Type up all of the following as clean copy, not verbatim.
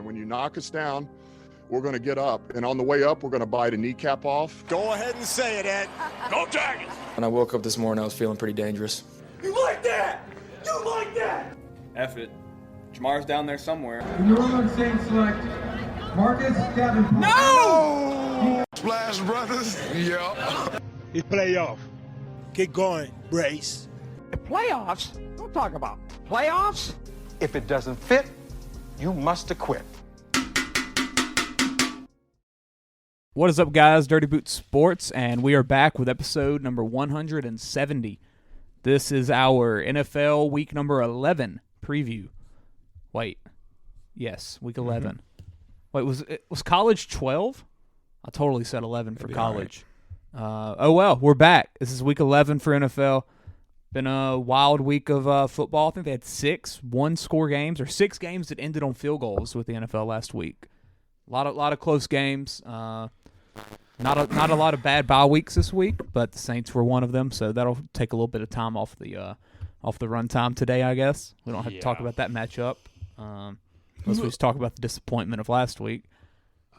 And when you knock us down, we're going to get up. And on the way up, we're going to bite a kneecap off. Go ahead and say it, Ed. Go Tigers! When I woke up this morning, I was feeling pretty dangerous. You like that? You like that? F it. Jamar's down there somewhere. The New Orleans Saints select Marcus Davenport. No! Splash Brothers. Yeah. It's playoff. Keep going, Brace. Playoffs? Don't talk about playoffs. If it doesn't fit, you must acquit. What is up, guys? Dirty Boots Sports, and we are back with episode number 170. This is our NFL week number 11 preview. Wait. Yes, week 11. Wait, was college 12? I totally said 11 for college. Right. Oh, well, we're back. This is week 11 for NFL. Been a wild week of football. I think they had 6 one-score games, or 6 games that ended on field goals with the NFL last week. A lot of close games. Not a lot of bad bye weeks this week, but the Saints were one of them, so that'll take a little bit of time off the run time today, I guess. We don't have to talk about that matchup. Let's just talk about the disappointment of last week.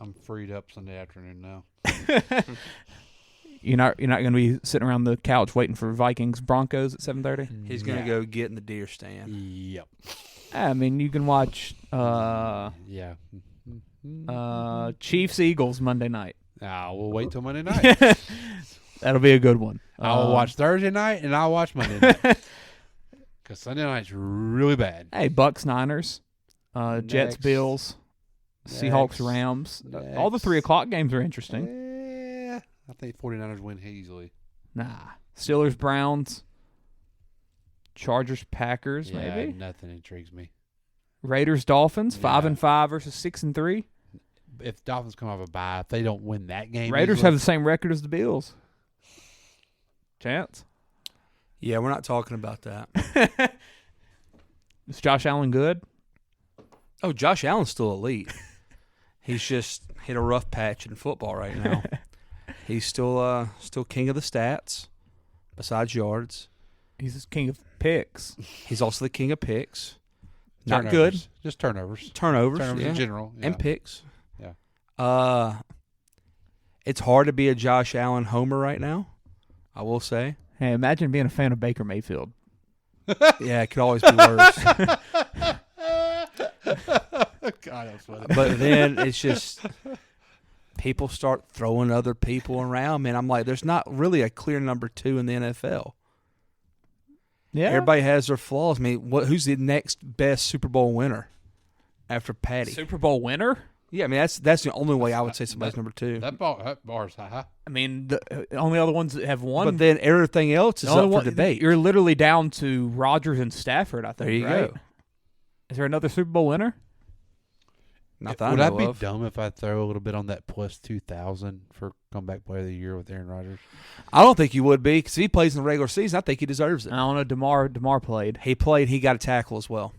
I'm freed up Sunday afternoon now. You're not going to be sitting around the couch waiting for Vikings Broncos at 7:30. He's going to go get in the deer stand. Yep. I mean, you can watch Chiefs Eagles Monday night. We'll wait till Monday night. That'll be a good one. I'll watch Thursday night and I'll watch Monday night. Because Sunday night's really bad. Hey, Bucks Niners, Jets Bills, Seahawks Rams. All the 3 o'clock games are interesting. Yeah, I think 49ers win easily. Nah. Steelers Browns, Chargers Packers, maybe. Nothing intrigues me. Raiders Dolphins, 5-5 versus 6-3. If Dolphins come off a bye, if they don't win that game, Raiders have the same record as the Bills. Chance? Yeah, we're not talking about that. Is Josh Allen good? Oh, Josh Allen's still elite. He's just hit a rough patch in football right now. He's still king of the stats, besides yards. He's the king of picks. He's also the king of picks. Not Turnovers. good. Just turnovers. Turnovers in general. Yeah. And picks. Yeah. It's hard to be a Josh Allen homer right now, I will say. Hey, imagine being a fan of Baker Mayfield. Yeah, it could always be worse. God, that's funny. But then it's just people start throwing other people around. Man, I'm like, there's not really a clear number 2 in the NFL. Yeah, everybody has their flaws. I mean, who's the next best Super Bowl winner after Patty? Super Bowl winner? Yeah, I mean that's the only way I would say somebody's number 2. That bar's high. I mean, the only other ones that have won. But then everything else is up for debate. You're literally down to Rodgers and Stafford, I think. There you go. Is there another Super Bowl winner? Not that Would I I know be of. dumb if I throw a little bit on that plus 2,000 for comeback player of the year with Aaron Rodgers? I don't think you would be, because if he plays in the regular season, I think he deserves it. I don't know. DeMar played. He played. He got a tackle as well.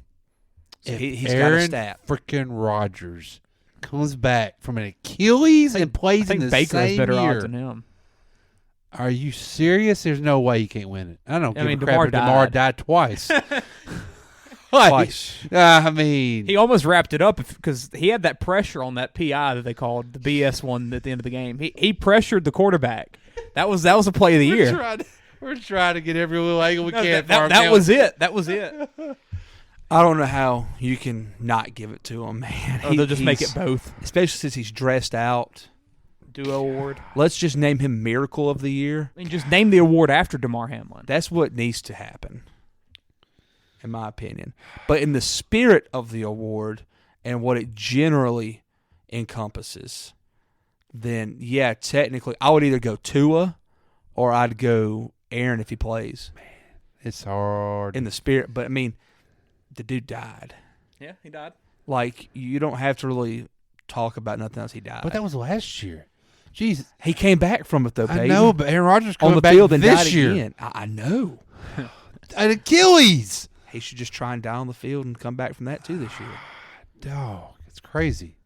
So he's Aaron got a stat. Freaking Rodgers comes back from an Achilles and plays in the Baker same has better year. odds than him. Are you serious? There's no way you can't win it. I don't give a crap DeMar if DeMar died twice. Twice. I mean, He almost wrapped it up because he had that pressure on that PI that they called the BS one at the end of the game. He pressured the quarterback. That was a play of the year. we're trying to get every little angle we can. That was it. That was it. I don't know how you can not give it to him, man. They'll just make it both. Especially since he's dressed out. Duo award. Let's just name him Miracle of the Year. I mean, just name the award after DeMar Hamlin. That's what needs to happen, in my opinion. But in the spirit of the award and what it generally encompasses, then, yeah, technically, I would either go Tua or I'd go Aaron if he plays. Man, it's hard. In the spirit. But, I mean, the dude died. Yeah, he died. Like, you don't have to really talk about nothing else. He died. But that was last year. Jeez. He came back from it, though, baby. I know, but Aaron Rodgers on coming the back field and this died year. again. I know. An Achilles. He should just try and die on the field and come back from that, too, this year. Dog, it's crazy.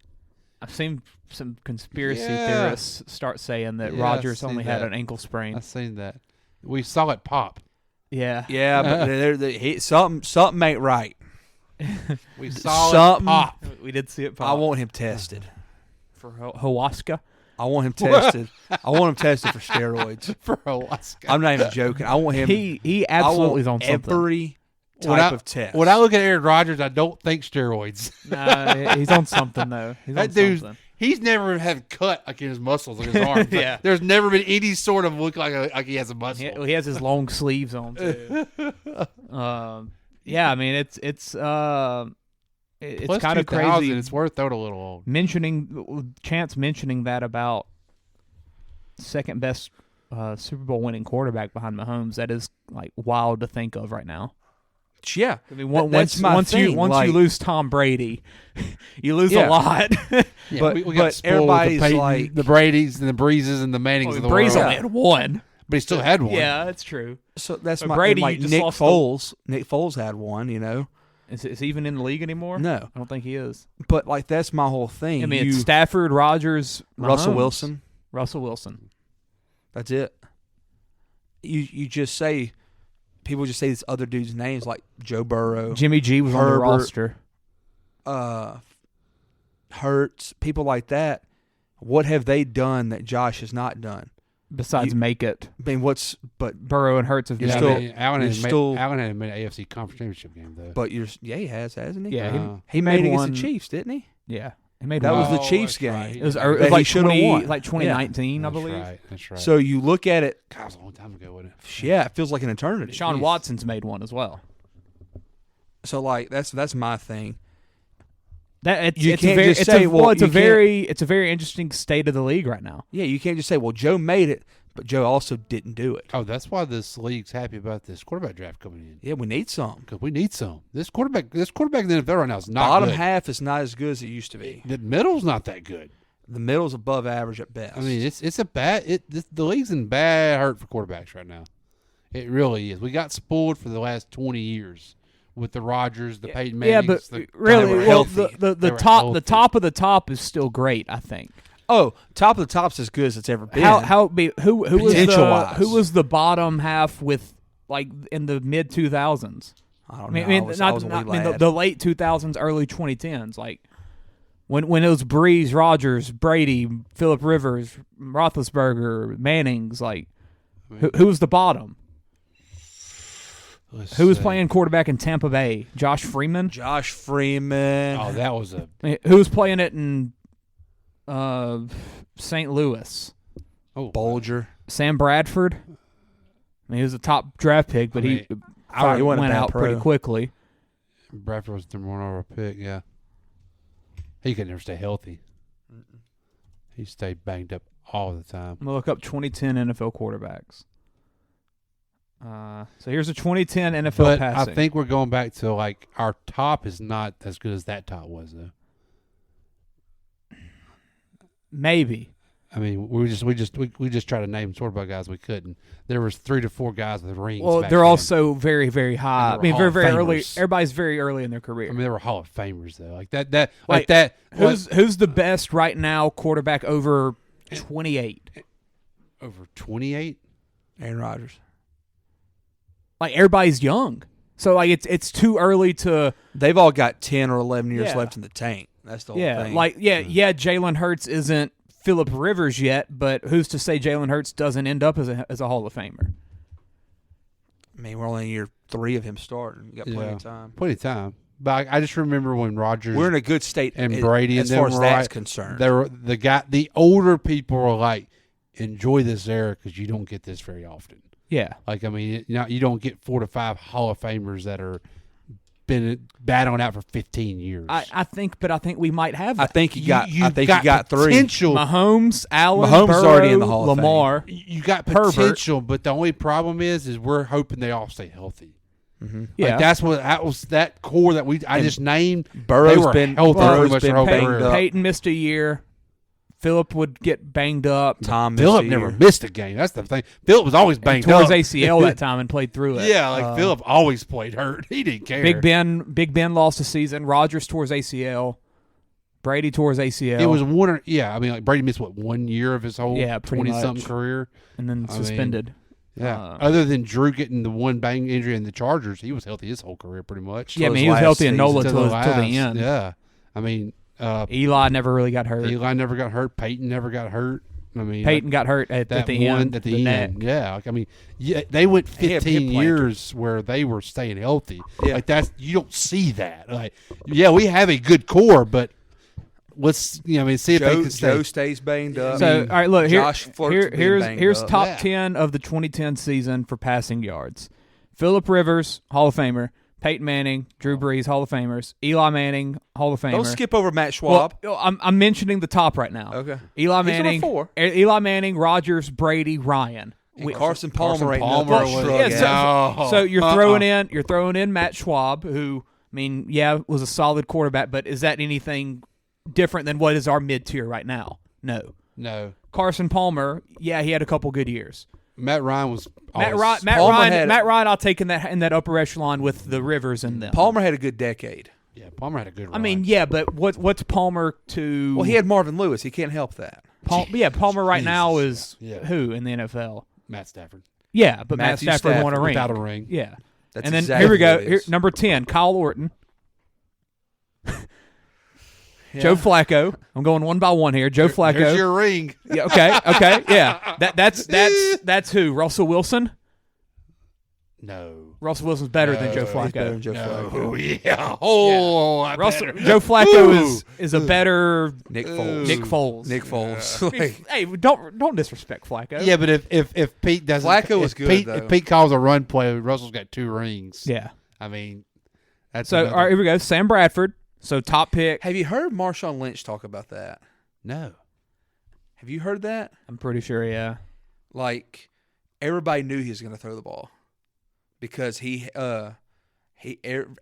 I've seen some conspiracy theorists start saying that Rodgers only had an ankle sprain. I've seen that. We saw it pop. Yeah. Yeah, but something ain't right. We saw Something. it pop. We did see it pop. I want him tested. for Hawaska. I want him tested. I want him tested for steroids. For Alaska. I'm not even joking. I want him. He absolutely is on something. Every type of test. When I look at Aaron Rodgers, I don't think steroids. Nah, he's on something though. He's That on dude's something. he's never had cut like in his muscles, like his arms. Yeah. Like, there's never been any sort of look like he has a muscle. He has his long sleeves on too. Yeah, I mean it's kind of crazy. It's worth throwing a little old. Chance mentioning that about second best Super Bowl winning quarterback behind Mahomes. That is like wild to think of right now. Yeah, I mean, that's my thing. Once you lose Tom Brady, you lose a lot. Yeah, but we got spoiled everybody's with the like the Bradys and the Breezes and the Mannings of the Breeze world. only had one, But he still had one. Yeah, that's true. So that's But my Brady, like you just Nick lost Foles. Nick Foles had one, you know. Is he even in the league anymore? No, I don't think he is. but like that's my whole thing. I mean, it's Stafford, Rodgers, Russell Mahomes. Wilson. Russell Wilson. That's it. You just say, people just say these other dudes' names like Joe Burrow, Jimmy G was on the Herbert, roster. Hurts, people like that. What have they done that Josh has not done? Besides make it. I mean, but Burrow and Hurts have Yeah, still- I mean, Allen you're hadn't still- made an AFC Conference Championship game though. but he has, hasn't he? Yeah, he made it against one. the Chiefs, didn't he? Yeah, he made That one. was the Chiefs that's game. right. It was, That it was he like should have won. 2019, I That's believe. right. That's right. So you look at it. God, it was a long time ago, wasn't it? Yeah, it feels like an eternity. Deshaun Watson's made one as well. So like that's my thing. It's a very interesting state of the league right now. Yeah, you can't just say, well, Joe made it, but Joe also didn't do it. Oh, that's why this league's happy about this quarterback draft coming in. Yeah, we need some. Because we need some. This quarterback in the NFL right now is not Bottom good. half is not as good as it used to be. The middle's not that good. The middle's above average at best. I mean, it's a bad. The league's in bad hurt for quarterbacks right now. It really is. We got spoiled for the last 20 years with the Rodgers, the Peyton Mannings. Yeah, but they really, were well, healthy. the top of the top is still great. I think. Oh, top of the top's as good as it's ever been. Who Potential-wise. who was the bottom half with like in the mid 2000s? I don't know. The late 2000s, early 2010s, like when it was Breeze, Rodgers, Brady, Phillip Rivers, Roethlisberger, Mannings, like who was the bottom? Who was playing quarterback in Tampa Bay? Josh Freeman. Josh Freeman. Oh, that was a. Who was playing it in St. Louis? Oh, Bolger. Sam Bradford. I mean, he was a top draft pick, but he wasn't went a bad out pro. pretty quickly. Bradford was the number one overall pick. Yeah, he could never stay healthy. He stayed banged up all the time. I'm gonna look up 2010 NFL quarterbacks. So here's a 2010 NFL But passing. I think we're going back to like our top is not as good as that top was though. Maybe. I mean, we just tried to name quarterback guys we couldn't. There was 3 to 4 guys with rings. Well, back they're then. also very, very high. And I they mean, were very, Hall very of early. Famers. Everybody's very early in their career. I mean, they were Hall of Famers though. Like that. Like, that. Who's the best right now quarterback over 28? Over 28? Aaron Rodgers. Like everybody's young, so like it's too early to. They've all got 10 or 11 years Yeah. left in the tank. That's the whole Yeah, thing. Jalen Hurts isn't Phillip Rivers yet, but who's to say Jalen Hurts doesn't end up as a Hall of Famer? I mean, we're only in year 3 of him starting. You got plenty of time. Plenty of time. But I just remember when Rodgers. We're in a good state and Brady as and far them as were that's right, concerned. They were the older people were like, enjoy this era because you don't get this very often. Yeah, Like I mean, you don't get 4 to 5 Hall of Famers that are been battling out for 15 years. I think we might have that. I think you got 3. potential. Mahomes, Allen, Mahomes is Burrow, already in the Hall of Fame. Lamar. You got Herbert. potential, but the only problem is we're hoping they all stay healthy. Mm-hmm. Yeah, Like that was that core that I just named. Burrow's they were been- healthy Burrow's pretty much been their whole banged career. up. Peyton missed a year. Phillip would get banged up. Tom Phillip this never year. missed a game. That's the thing. Phillip was always And banged tore up. his ACL that time and played through it. Yeah, like Phillip always played hurt. He didn't care. Big Ben lost a season. Rodgers tore his ACL. Brady tore his ACL. It was one. I mean, like Brady missed 1 year of his whole Yeah, pretty 20-something much. career, and then I mean, suspended. Yeah. Other than Drew getting the one bang injury in the Chargers, he was healthy his whole career pretty much. Yeah, I mean, he was healthy in NOLA till the end. Yeah. I mean, Eli never really got hurt. Eli never got hurt. Peyton never got hurt. I mean, Peyton got hurt at the end. At the end. Yeah. I mean, they went 15 years where they were staying healthy. Yeah. Like you don't see that. Like, yeah, we have a good core, but let's see if they can stay. Joe stays banged up. So, all right, look, here's up. top 10 of the 2010 season for passing yards. Phillip Rivers, Hall of Famer. Peyton Manning, Drew Brees, Hall of Famers. Eli Manning, Hall of Famer. Don't skip over Matt Schwab. Well, I'm mentioning the top right now. Okay. Eli He's Manning, number 4. Eli Manning, Rodgers, Brady, Ryan. Carson Palmer ain't So you're throwing in Matt Schwab, who, I mean, was a solid quarterback, but is that anything different than what is our mid-tier right now? No. Carson Palmer, he had a couple good years. Matt Ryan was Matt Ryan. I'll take in that upper echelon with the Rivers and them. Palmer had a good decade. Yeah, Palmer had a good run. I mean, but what's Palmer to? Well, he had Marvin Lewis. He can't help that. Palmer right now is who in the NFL? Matt Stafford. Yeah, but Matt Stafford won a ring. Without a ring. Yeah. That's and then exactly here we go. Here, number 10, Kyle Orton. Joe Flacco. I'm going one by one here. Joe Flacco. There's your ring. Yeah. Okay. Yeah. That's who? Russell Wilson. No. Russell Wilson's better than Joe Flacco. He's better than Joe Flacco. Yeah. Oh, yeah. Joe Flacco is a better Nick Foles. Nick Foles. Yeah. Hey, don't disrespect Flacco. Yeah, but if Pete doesn't, Flacco was good. If Pete calls a run play, Russell's got 2 rings. Yeah. I mean, that's so. All right, here we go. Sam Bradford. So top pick. Have you heard Marshawn Lynch talk about that? No. Have you heard that? I'm pretty sure. Yeah. Like everybody knew he was going to throw the ball because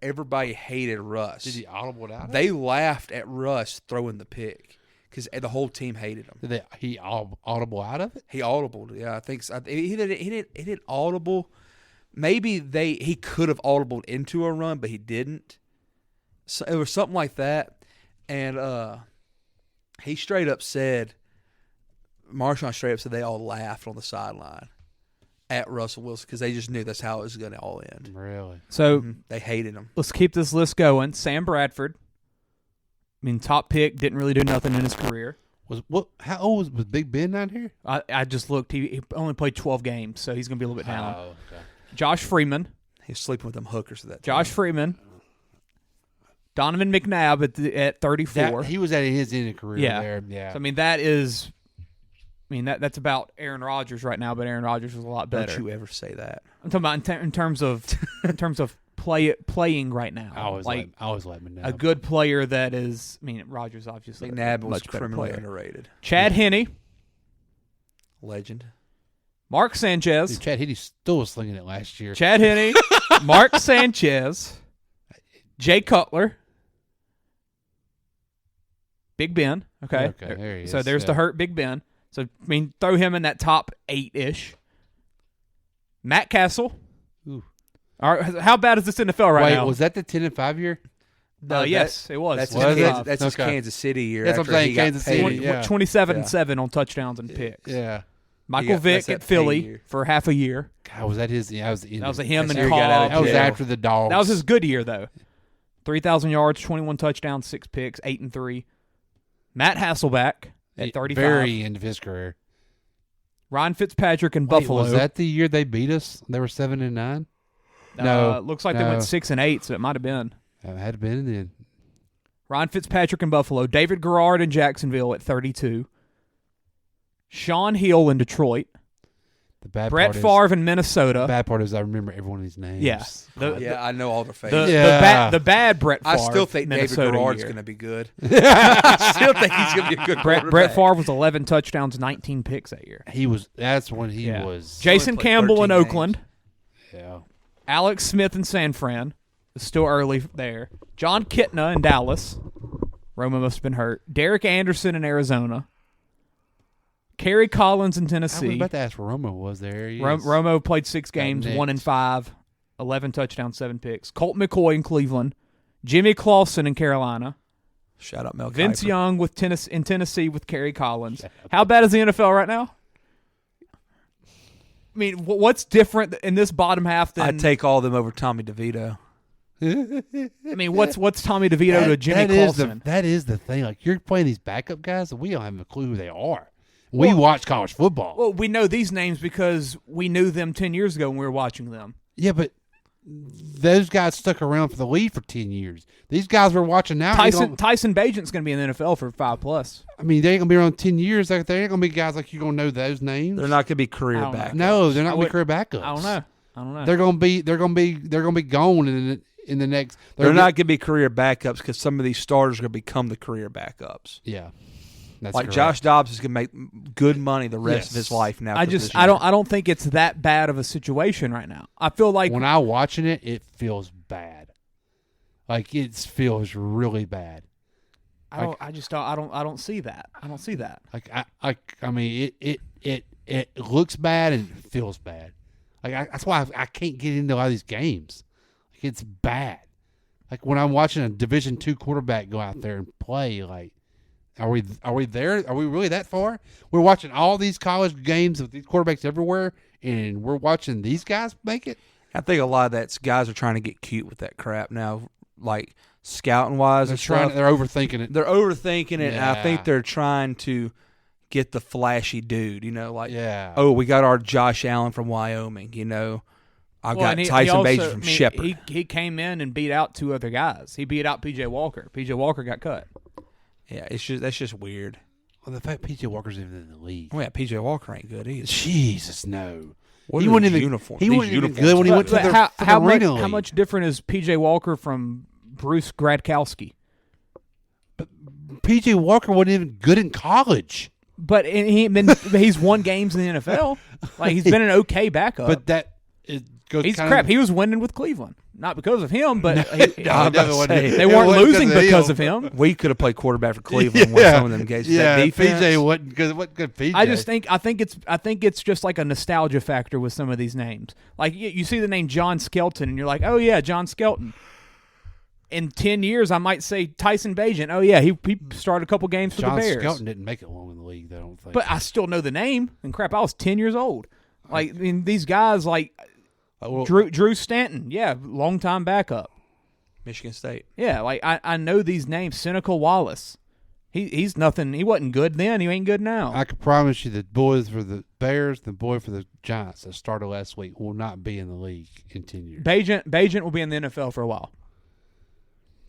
everybody hated Russ. Did he audible out? They laughed at Russ throwing the pick because the whole team hated him. Did he audible out of it? He audibled. Yeah, I think so. He didn't audible. Maybe he could have audibled into a run, but he didn't. So it was something like that, and he straight up said, Marshawn straight up said they all laughed on the sideline at Russell Wilson because they just knew that's how it was going to all end. Really? So they hated him. Let's keep this list going. Sam Bradford. I mean, top pick, didn't really do nothing in his career. How old was Big Ben down here? I just looked. He only played 12 games, so he's going to be a little bit down. Oh, okay. Josh Freeman. He was sleeping with them hookers at that time. Josh Freeman. Donovan McNabb at 34. He was at his end of career there. Yeah. So, I mean, that's about Aaron Rodgers right now, but Aaron Rodgers was a lot better. Don't you ever say that. I'm talking about in terms of playing right now. I always like McNabb. A good player that is. I mean, Rodgers obviously McNabb was much criminally underrated. Chad Henne, legend. Mark Sanchez. Dude, Chad Henne still was slinging it last year. Chad Henne, Mark Sanchez, Jay Cutler. Big Ben, okay. There he is. So there's the hurt Big Ben. So, I mean, throw him in that top 8-ish. Matt Castle. Ooh. All right, how bad is this NFL right now? Wait, was that the 10-5 year? Yes, it was. That's his Kansas City year. That's what I'm saying, Kansas City. 27-7 on touchdowns and picks. Yeah. Michael Vick at Philly for half a year. God, was that his? Yeah, that was him and Paul. That was after the Dogs. That was his good year, though. 3,000 yards, 21 touchdowns, 6 picks, 8-3. Matt Hasselbeck at 35. Very end of his career. Ryan Fitzpatrick in Buffalo. Was that the year they beat us? They were 7-9. No, looks like they went 6-8, so it might have been. It had been then. Ryan Fitzpatrick in Buffalo. David Garrard in Jacksonville at 32. Sean Hill in Detroit. Brett Favre in Minnesota. The bad part is I remember every one of these names. Yeah. I know all their faces. The bad Brett Favre. I still think Minnesota David Garrard's going to be good. I still think he's going to be a good quarterback. Brett Favre was 11 touchdowns, 19 picks that year. That's when he was. Jason Campbell in Oakland. Yeah. Alex Smith in San Fran. It's still early there. John Kitna in Dallas. Roma must have been hurt. Derek Anderson in Arizona. Kerry Collins in Tennessee. I was about to ask where Romo was there. Romo played 6 games, 1-5, 11 touchdowns, 7 picks. Colt McCoy in Cleveland. Jimmy Clausen in Carolina. Shout out Mel Vince Kiper. Young in Tennessee with Kerry Collins. How bad is the NFL right now? mean, what's different in this bottom half than I'd take all of them over Tommy DeVito. I mean, what's Tommy DeVito to Jimmy Clausen? That is the thing. Like, you're playing these backup guys, and we don't have a clue who they are. We watch college football. Well, we know these names because we knew them 10 years ago when we were watching them. Yeah, but those guys stuck around for the lead for 10 years. These guys we're watching now. Tyson Bagent's going to be in the NFL for 5+. I mean, they ain't going to be around 10 years. Like, they ain't going to be guys like you're going to know those names. They're not going to be career backups. No, they're not going to be career backups. I don't know. They're going to be gone in the next. They're not going to be career backups because some of these starters are going to become the career backups. Yeah. That's like correct. Josh Dobbs is going to make good money the rest of his life now. I don't think it's that bad of a situation right now. I feel like when I'm watching it, it feels bad. Like, it feels really bad. I don't see that. I don't see that. I mean, it looks bad and it feels bad. Like, that's why I can't get into a lot of these games. Like, it's bad. Like, when I'm watching a Division II quarterback go out there and play, like, are we there? Are we really that far? We're watching all these college games with these quarterbacks everywhere, and we're watching these guys make it? I think a lot of that's guys are trying to get cute with that crap now, like scouting wise. They're overthinking it. They're overthinking it, and I Yeah. think they're trying to get the flashy dude. Like, yeah. Oh, we got our Josh Allen from Wyoming. I've got Tyson Bagent from Shepherd. He came in and beat out 2 other guys. He beat out P.J. Walker. P.J. Walker got cut. Yeah, that's just weird. Well, the fact P.J. Walker's even in the league. Well, yeah, P.J. Walker ain't good either. Jesus, no. He wasn't even uniform. He wasn't even good when he went to the Arena League. How much different is P.J. Walker from Bruce Gradkowski? But P.J. Walker wasn't even good in college. But he's won games in the NFL. Like, he's been an okay backup. But he's crap. He was winning with Cleveland. Not because of him, but they It weren't wasn't losing because of him. We could have played quarterback for Cleveland and won some of them games. Yeah, That defense, PJ wasn't good. What good PJ? I think it's just like a nostalgia factor with some of these names. Like, you see the name John Skelton, and you're like, oh yeah, John Skelton. In 10 years, I might say Tyson Bagent. Oh yeah, he started a couple games for the Bears. John Skelton didn't make it long in the league, I don't think. But I still know the name. And crap, I was 10 years old. Like, I mean, these guys like. Drew Stanton, longtime backup. Michigan State. Yeah, like I know these names. Seneca Wallace. He's nothing. He wasn't good then. He ain't good now. I can promise you the boys for the Bears, the boy for the Giants that started last week will not be in the league in 10 years. Bagent will be in the NFL for a while.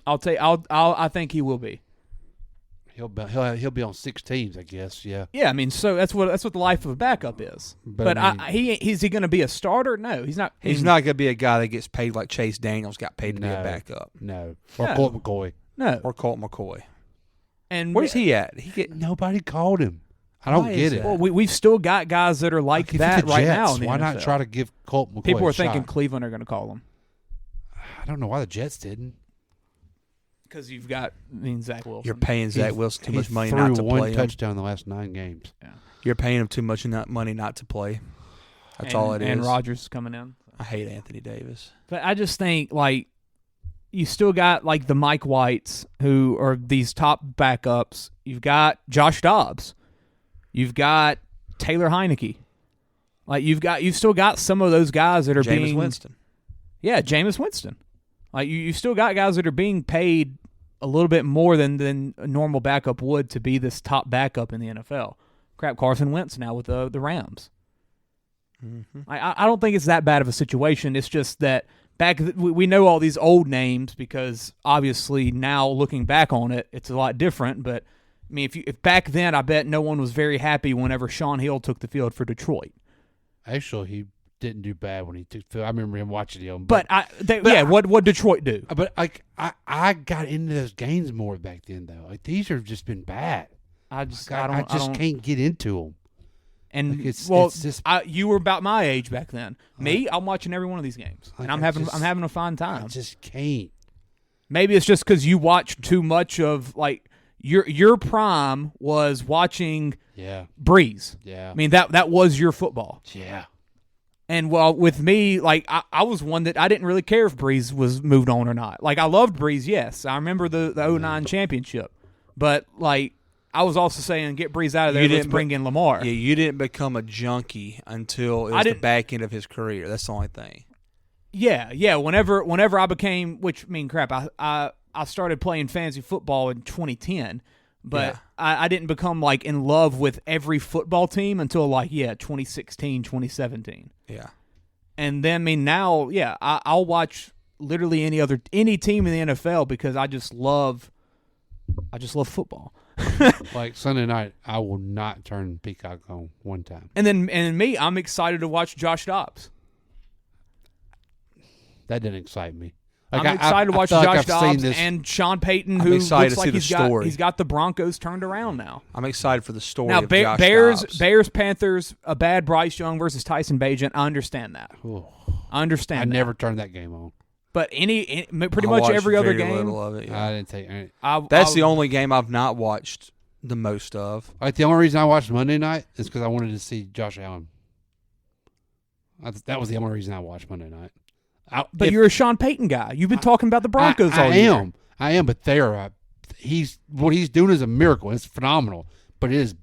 I think he will be. He'll be on 6 teams, I guess. Yeah. Yeah, I mean, so that's what the life of a backup is. But is he going to be a starter? No, he's not. He's not going to be a guy that gets paid like Chase Daniels got paid to be a backup. No. Or Colt McCoy. No. Or Colt McCoy. And where's he at? Nobody called him. I don't get it. Well, we've still got guys that are like that right now. In the why NFL. not try to give Colt McCoy People are a thinking shot? Cleveland are going to call him. I don't know why the Jets didn't. Because you've got Zach Wilson. You're paying Zach Wilson too much money threw not to play one him. touchdown in the last 9 games. Yeah. You're paying him too much money not to play. That's all it is. And Rodgers is coming in. I hate Anthony Davis. But I just think, like, you still got, like, the Mike Whites, who are these top backups. You've got Josh Dobbs. You've got Taylor Heineke. Like, you've still got some of those guys that are Jameis Winston. Yeah, Jameis Winston. Like, you still got guys that are being paid a little bit more than a normal backup would to be this top backup in the NFL. Crap, Carson Wentz now with the Rams. Mm-hmm. I don't think it's that bad of a situation. It's just that we know all these old names because obviously now looking back on it, it's a lot different. But I mean, if back then, I bet no one was very happy whenever Sean Hill took the field for Detroit. Actually, he didn't do bad when he took the field. I remember him watching him. What Detroit do? But I got into those games more back then though. Like, these have just been bad. I just can't get into them. And like you were about my age back then. Me, I'm watching every one of these games, and I'm having a fine time. I just can't. Maybe it's just because you watched too much of, like, your prime was watching Breeze. Yeah, I mean that was your football. Yeah. And well, with me, like I was one that I didn't really care if Breeze was moved on or not. Like, I loved Breeze, yes. I remember the 09 championship, but like I was also saying get Breeze out of there. You Let's didn't bring in Lamar. Yeah, you didn't become a junkie until it was the back end of his career. That's the only thing. Yeah. Whenever I became, I started playing fantasy football in 2010, but I didn't become like in love with every football team until 2016, 2017. Yeah. And then now, I'll watch literally any team in the NFL because I just love football. Like Sunday night, I will not turn Peacock on one time. And me, I'm excited to watch Josh Dobbs. That didn't excite me. I'm excited to watch Josh Dobbs and Sean Payton, who looks like he's got the Broncos turned around now. I'm excited for the story now, of Josh Dobbs. Bears, Panthers, a bad Bryce Young versus Tyson Bagent. I understand that. I understand. I never turned that game on. But pretty much every other game. Little of it, I didn't take it. That's the only game I've not watched the most of. Like the only reason I watched Monday night is because I wanted to see Josh Allen. That was the only reason I watched Monday night. But you're a Sean Payton guy. You've been talking about the Broncos all year. I am, but what he's doing is a miracle. It's phenomenal, but it is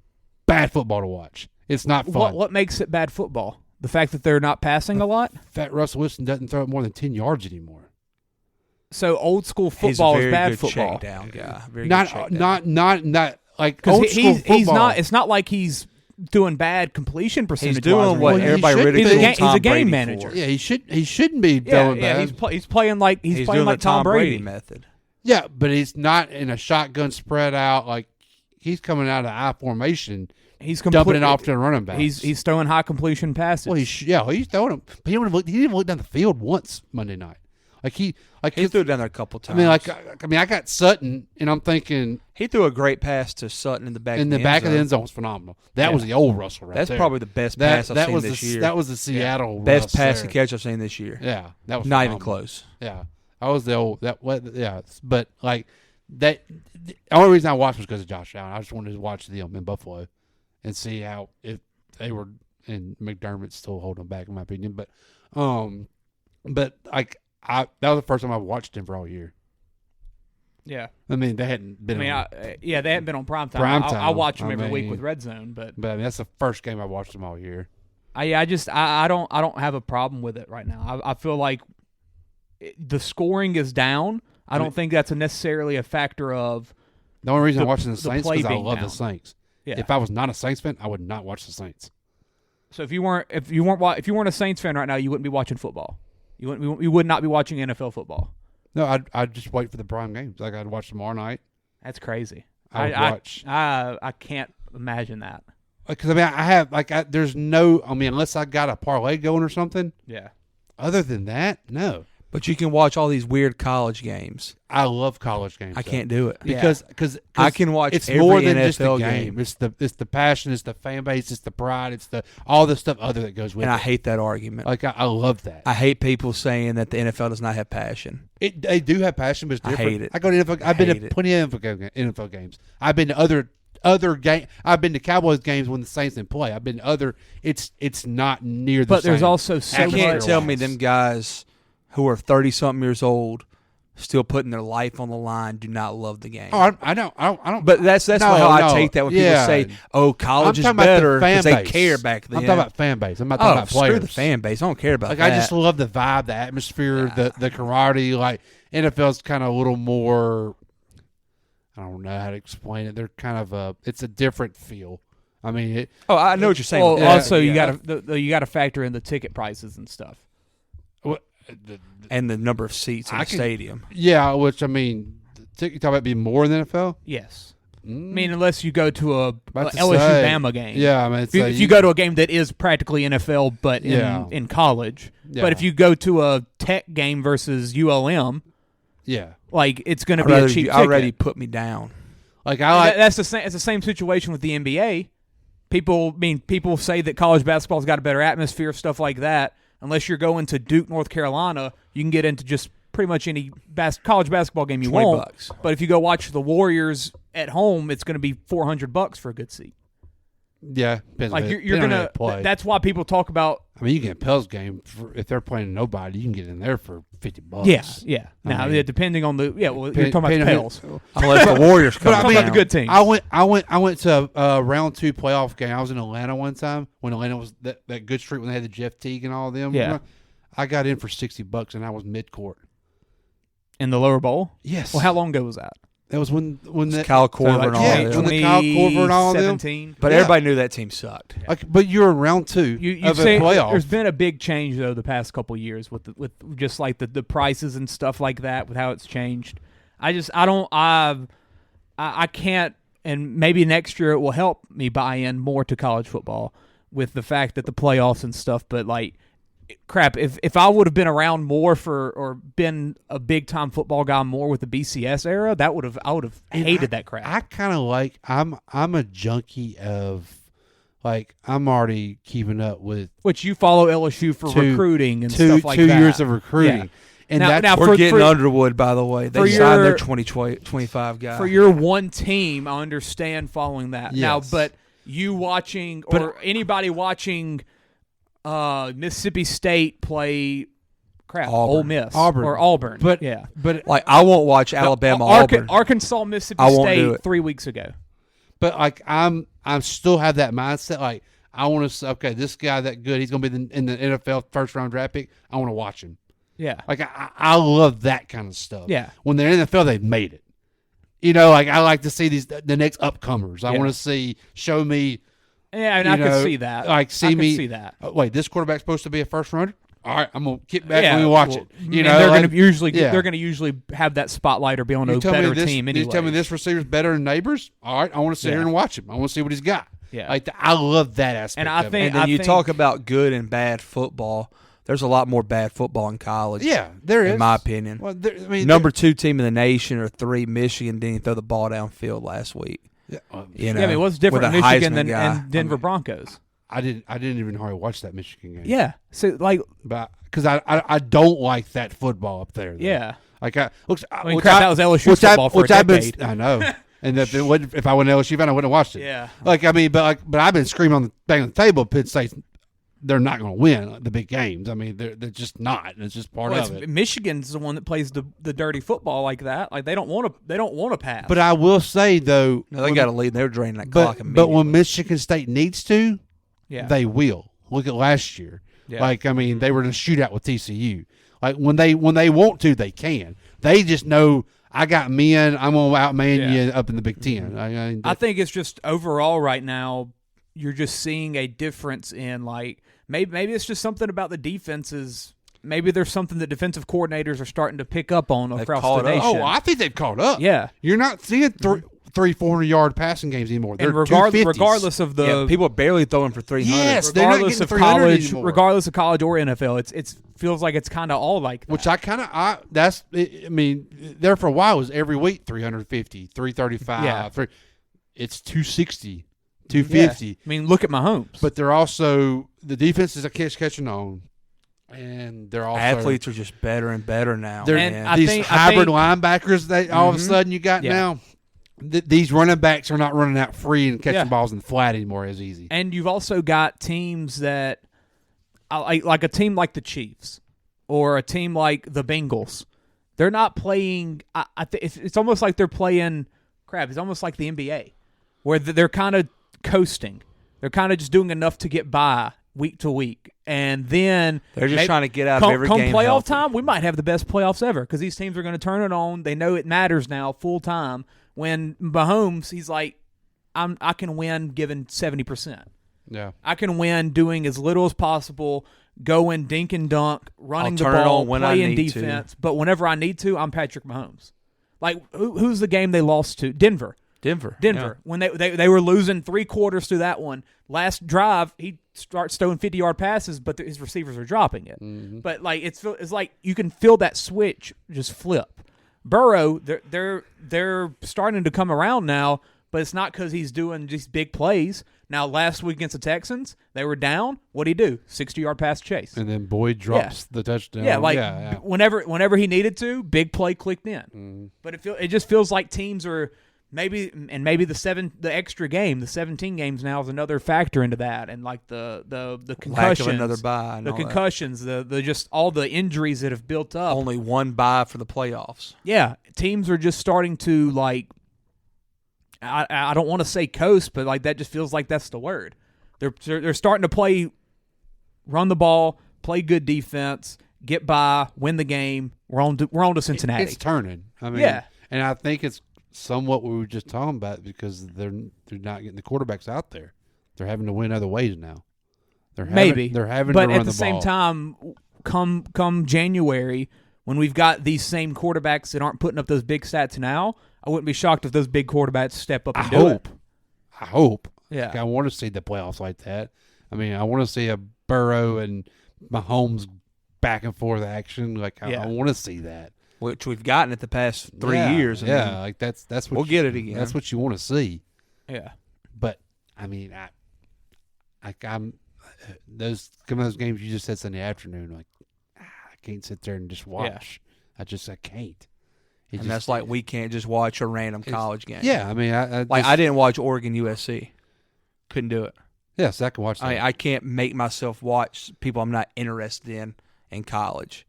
bad football to watch. It's not fun. What makes it bad football? The fact that they're not passing a lot? Fat Russell Wilson doesn't throw it more than 10 yards anymore. So old school football is bad football. He's a very good check down guy. Not like old school football. He's not. It's not like he's doing bad completion percentage. He's doing what everybody ridicules Tom He's a game Brady manager. for. Yeah, he shouldn't be doing bad. He's playing like doing the Tom Brady method. Yeah, but he's not in a shotgun spread out. Like he's coming out of I formation. He's dumping it off to the running back. He's throwing high completion passes. Well, he's throwing them. But he didn't even look down the field once Monday night. He threw it down there a couple times. I got Sutton, and I'm thinking he threw a great pass to Sutton in the back. In the back of the end zone was phenomenal. That was the old Russell right there. That's probably the best pass I've seen this year. That was the Seattle best pass and catch I've seen this year. Yeah, that was not even close. Yeah, that was the old but like that. The only reason I watched was because of Josh Allen. I just wanted to watch them in Buffalo and see how if they were. And McDermott's still holding back, in my opinion. But like. That was the first time I watched Denver all year. Yeah, I mean they hadn't been. they hadn't been on primetime. I watch them every week with Red Zone, but I mean that's the first game I watched them all year. I don't have a problem with it right now. I feel like the scoring is down. I don't think that's necessarily a factor of. The only reason I'm watching the Saints is because I love the Saints. Yeah. If I was not a Saints fan, I would not watch the Saints. So if you weren't a Saints fan right now, you wouldn't be watching football. You would not be watching NFL football. No, I'd just wait for the prime games. Like I'd watch tomorrow night. That's crazy. I would watch. I can't imagine that. Because there's no. I mean, unless I got a parlay going or something. Yeah. Other than that, no. But you can watch all these weird college games. I love college games. I can't do it because I can watch. It's every more than NFL just the game. It's the passion. It's the fan base. It's the pride. It's all the stuff other that goes with it. And I hate that argument. Like I love that. I hate people saying that the NFL does not have passion. They do have passion, but it's different. I hate it. I go to NFL. I've been to plenty of NFL games. I've been to other game. I've been to Cowboys games when the Saints didn't play. I've been to other. It's not near the. But same. There's also so much. You can't tell me them guys who are 30-something years old, still putting their life on the line, do not love the game. Oh, I don't. But that's how I take that when people say, "Oh, college is better," because they care back then. I'm talking about fan base. I'm not talking about players. Screw the fan base. I don't care about that. I just love the vibe, the atmosphere, the camaraderie. Like NFL's kind of a little more. I don't know how to explain it. They're kind of it's a different feel. I mean, I know what you're saying. Well, also, you got to factor in the ticket prices and stuff. And the number of seats in the stadium. Yeah, which I mean, you talk about being more than NFL. Yes, I mean unless you go to a LSU Bama game. Yeah, I mean, if you go to a game that is practically NFL, but in college. Yeah. But if you go to a Tech game versus ULM, like it's going to be a cheap ticket. Already put me down. Like that's the same. It's the same situation with the NBA. People say that college basketball's got a better atmosphere, stuff like that. Unless you're going to Duke, North Carolina, you can get into just pretty much any college basketball game you want. $20. But if you go watch the Warriors at home, it's going to be $400 for a good seat. Yeah, depends Like on you're depending on how gonna. they play. That's why people talk about. I mean, you can get a Pels game if they're playing nobody. You can get in there for $50. Yeah. Now, mean, depending on the well, you're depend- talking about the depending on Pels. Unless the Warriors come But I Talking mean, about the good teams. I went to a round 2 playoff game. I was in Atlanta one time when Atlanta was that good streak when they had the Jeff Teague and all of them. Yeah. I got in for $60 and I was mid court. In the lower bowl. Yes. Well, how long ago was that? That was when that Kyle Korver and all yeah, that. when the Kyle Korver and all of them. 2017. But Yeah. everybody knew that team sucked. Like, but you're in round 2 You of a say playoff. there's been a big change though the past couple years with just like the prices and stuff like that with how it's changed. I can't, and maybe next year it will help me buy in more to college football with the fact that the playoffs and stuff. But like, crap, if I would have been around more or been a big time football guy more with the BCS era, I would have hated that crap. I kind of like I'm a junkie of like I'm already keeping up with Which you follow LSU for recruiting and stuff like that. 2 years of recruiting. Yeah. And Now- that's now We're for- getting for- Underwood, by the way. They for signed your- their 2025 guy. For your one team, I understand following that. Now, Yes. but you watching or anybody watching Mississippi State play Ole Miss or Auburn. But yeah. but like I won't watch Alabama Auburn. Arkansas Mississippi I won't do State it. 3 weeks ago. But like I'm still have that mindset. Like I want to say, okay, this guy that good, he's gonna be in the NFL first round draft pick. I want to watch him. Yeah. Like I love that kind of stuff. Yeah. When they're in the NFL, they've made it. You know, like I like to see the next upcomers. I Yeah. want to see show me. Yeah, and you I can know, see that. Like I can me see that. Wait, this quarterback's supposed to be a first rounder. All right, I'm gonna kick back Yeah, and watch well, it. and You know, they're like, going to usually yeah. they're going to usually have that spotlight or be on a tell me better this, team anyway. You tell me this receiver's better than neighbors. All right, I want to sit here and watch him. I want to see what he's got. Yeah. Like I love that aspect. And I of it. think- and then you think- talk about good and bad football. There's a lot more bad football in college. Yeah, there is. in my opinion. Well, I mean, Number 2 team in the nation or 3, Michigan didn't even throw the ball downfield last week. Yeah, You know, Yeah, I mean, what's different with a Michigan Heisman than guy. and Denver Broncos? I didn't even hardly watch that Michigan game. Yeah. So like but because I don't like that football up there. Though. yeah. like I mean, crap, that was LSU football for a decade. I know. And if it wasn't, if I went to LSU fan, I wouldn't have watched it. Yeah. Like I mean, but I've been screaming on the bang on the table. Penn State, they're not going to win the big games. I mean, they're just not. It's just part of it. Michigan's the one that plays the dirty football like that. Like they don't want to pass. But I will say though, No, they got a lead. They're draining that clock but immediately. when Michigan State needs to, yeah. they will. Look at last year. Yeah. Like I mean, they were in a shootout with TCU. Like when they want to, they can. They just know I got men. I'm gonna outman you up in the Big Ten. I think it's just overall right now you're just seeing a difference in like maybe it's just something about the defenses. Maybe there's something that defensive coordinators are starting to pick up on across caught the up. nation. I think they've caught up. Yeah. You're not seeing 400-yard passing games anymore. They're And 250s. regardless of the yeah, people are barely throwing for 300. Yes, they're not regardless getting of 300 college, anymore. regardless of college or NFL, it feels like it's kind of all like that. Which I mean, there for a while it was every week 350, 335. Yeah. It's 260, 250. Yeah. I mean, look at Mahomes. But they're also the defense is catching on, and they're also Athletes are just better and better now. They're And man. I these think- hybrid linebackers. They all of a Mhm. sudden you got Yeah. now. These running backs are not running out free and catching Yeah. balls in the flat anymore as easy. And you've also got teams that, like a team like the Chiefs or a team like the Bengals, they're not playing. It's almost like they're playing. Crap! It's almost like the NBA, where they're kind of coasting. They're kind of just doing enough to get by week to week, and then They're just maybe- trying to get out come, of every come game playoff healthy. time, we might have the best playoffs ever because these teams are going to turn it on. They know it matters now full time. When Mahomes, he's like, I can win given 70%. Yeah. I can win doing as little as possible, going dink and dunk, running I'll the turn it ball, on when I playing need to. defense. But whenever I need to, I'm Patrick Mahomes. Like who's the game they lost to? Denver. Denver. When they were losing 3 quarters through that one. Last drive, he starts throwing 50-yard passes, but his receivers are dropping it. Mm-hmm. But like it's like you can feel that switch just flip. Burrow, they're starting to come around now, but it's not because he's doing just big plays. Now, last week against the Texans, they were down. What'd he do? 60-yard pass chase. And then Boyd drops the touchdown. Yeah, like yeah. whenever he needed to, big play clicked in. But it just feels like teams are Maybe the extra game, the 17 games now is another factor into that, and like the concussions, lack of another bye, and the all concussions, the just all the injuries that have built up. Only one bye for the playoffs. Yeah, teams are just starting to like. I don't want to say coast, but like that just feels like that's the word. They're starting to run the ball, play good defense, get by, win the game. We're on to Cincinnati. It's turning. I mean, yeah, and I think it's somewhat what we were just talking about because they're not getting the quarterbacks out there. They're having to win other ways now. They're having but to run the ball. At the same time, come January when we've got these same quarterbacks that aren't putting up those big stats now, I wouldn't be shocked if those big quarterbacks step up and do it. I hope. Yeah, Like, I want to see the playoffs like that. I mean, I want to see a Burrow and Mahomes back and forth action. Like I want to see that. Which we've gotten it the past 3 years. Yeah, like that's what we'll get it again. That's what you want to see. Yeah, but I mean, I'm some of those games you just said Sunday afternoon. Like I can't sit there and just watch. Yeah. I can't. That's like we can't just watch a random college game. Yeah, I mean, I didn't watch Oregon USC. Couldn't do it. Yes, I can watch that. I can't make myself watch people I'm not interested in college.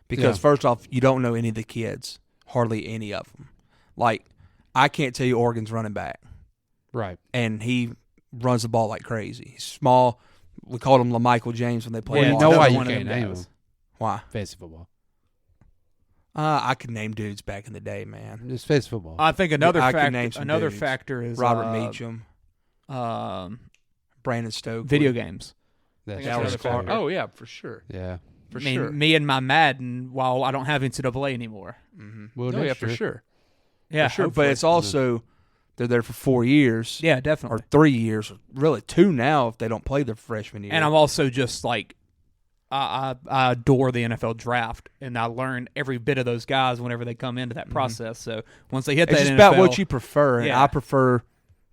Because first off, you don't know any of the kids, hardly any of them. Like, I can't tell you Oregon's running back. Right. And he runs the ball like crazy. He's small. We called him LaMichael James when they played. Well, you know why you can't name him. Why? Fantasy football. I could name dudes back in the day, man. It's fantasy football. I think another factor is Robert Meacham, Brandon Stokes, video games. Dallas Clark. Oh yeah, for sure. Yeah. Me and my Madden, while I don't have NCAA anymore. Mm-hmm. Well, yeah, for sure. Yeah, for sure. But it's also they're there for 4 years. Yeah, definitely. Or 3 years, or really 2 now if they don't play their freshman year. And I'm also just like, I adore the NFL draft, and I learn every bit of those guys whenever they come into that process. So once they hit it's that just NFL, about what you prefer. And yeah. I prefer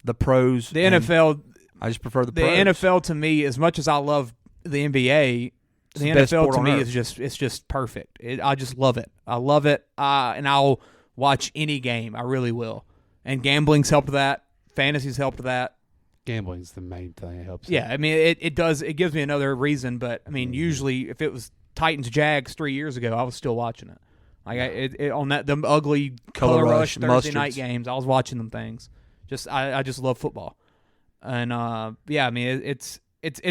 the pros. The NFL. I just prefer the The pros. NFL to me, as much as I love the NBA, the NFL to me is just perfect. I just love it. I love it, and I'll watch any game. I really will. And gambling's helped that. Fantasy's helped that. Gambling's the main thing that helps. Yeah, I mean it does. It gives me another reason. But I mean, usually if it was Titans Jags 3 years ago, I was still watching it. Like on them ugly color rush Thursday night games, I was watching them things. I just love football, and yeah, I mean it's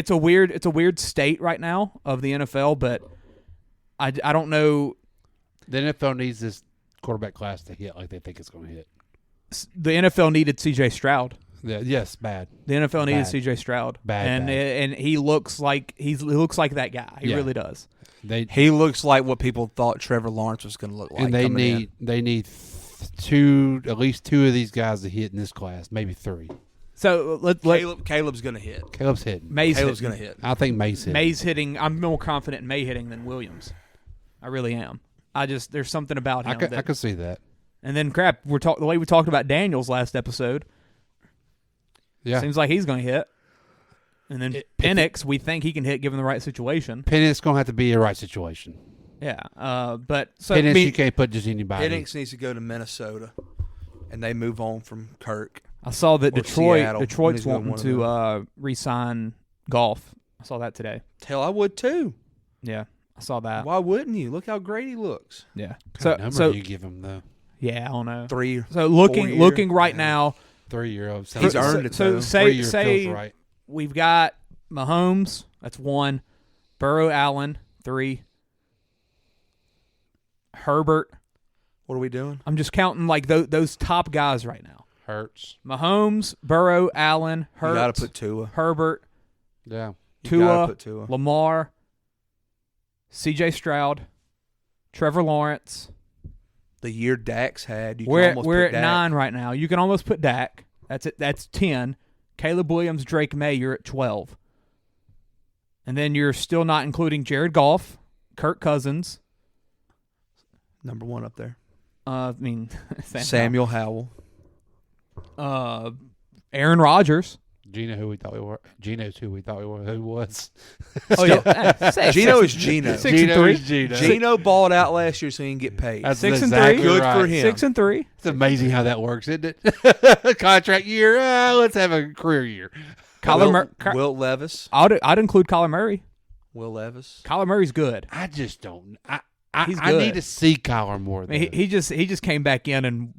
a weird state right now of the NFL, but I don't know. The NFL needs this quarterback class to hit like they think it's going to hit. The NFL needed C.J. Stroud. Yeah, yes, bad. The NFL needed C.J. Stroud. And he looks like that guy. He really does. He looks like what people thought Trevor Lawrence was going to look like. And they need at least two of these guys to hit in this class, maybe 3. So Caleb's going to hit. Caleb's hitting. Caleb's going to hit. I think May's hitting. May's hitting. I'm more confident in May hitting than Williams. I really am. There's something about him. I can see that. And then crap, the way we talked about Daniels last episode. Yeah, seems like he's going to hit. And then Penix, we think he can hit given the right situation. Penix going to have to be a right situation. Yeah, but so Penix, you can't put just anybody. Penix needs to go to Minnesota, and they move on from Kirk. I saw that Detroit's Seattle. wanting to re-sign Golf. I saw that today. Hell, I would too. Yeah, I saw that. Why wouldn't you? Look how great he looks. Yeah. What number do you give him though? Yeah, I don't know. 3. So looking right now. 3 year old. He's earned it. So say right. We've got Mahomes. That's 1. Burrow, Allen, 3. Herbert. What are we doing? I'm just counting like those top guys right now. Hurts. Mahomes, Burrow, Allen, Hurts. You got to put Tua. Herbert. Yeah. Tua. Lamar. C.J. Stroud. Trevor Lawrence. The year Dak's had. We're at 9 right now. You can almost put Dak. That's it. That's 10. Caleb Williams, Drake May, you're at 12. And then you're still not including Jared Goff, Kirk Cousins. Number 1 up there. I mean, Samuel Howell. Aaron Rodgers. Gino, who we thought we were. Gino's who we thought we were. Who was? Oh yeah, Gino is Gino. 6-3. Is Gino. Gino balled out last year so he can get paid. That's 6-3. exactly Good right. for him. 6-3. It's amazing how that works, isn't it? Contract year. Let's have a career year. Will Levis. I'd include Kyler Murray. Will Levis. Kyler Murray's good. I just don't. He's I good. need to see Kyler more. I mean, he just came back in and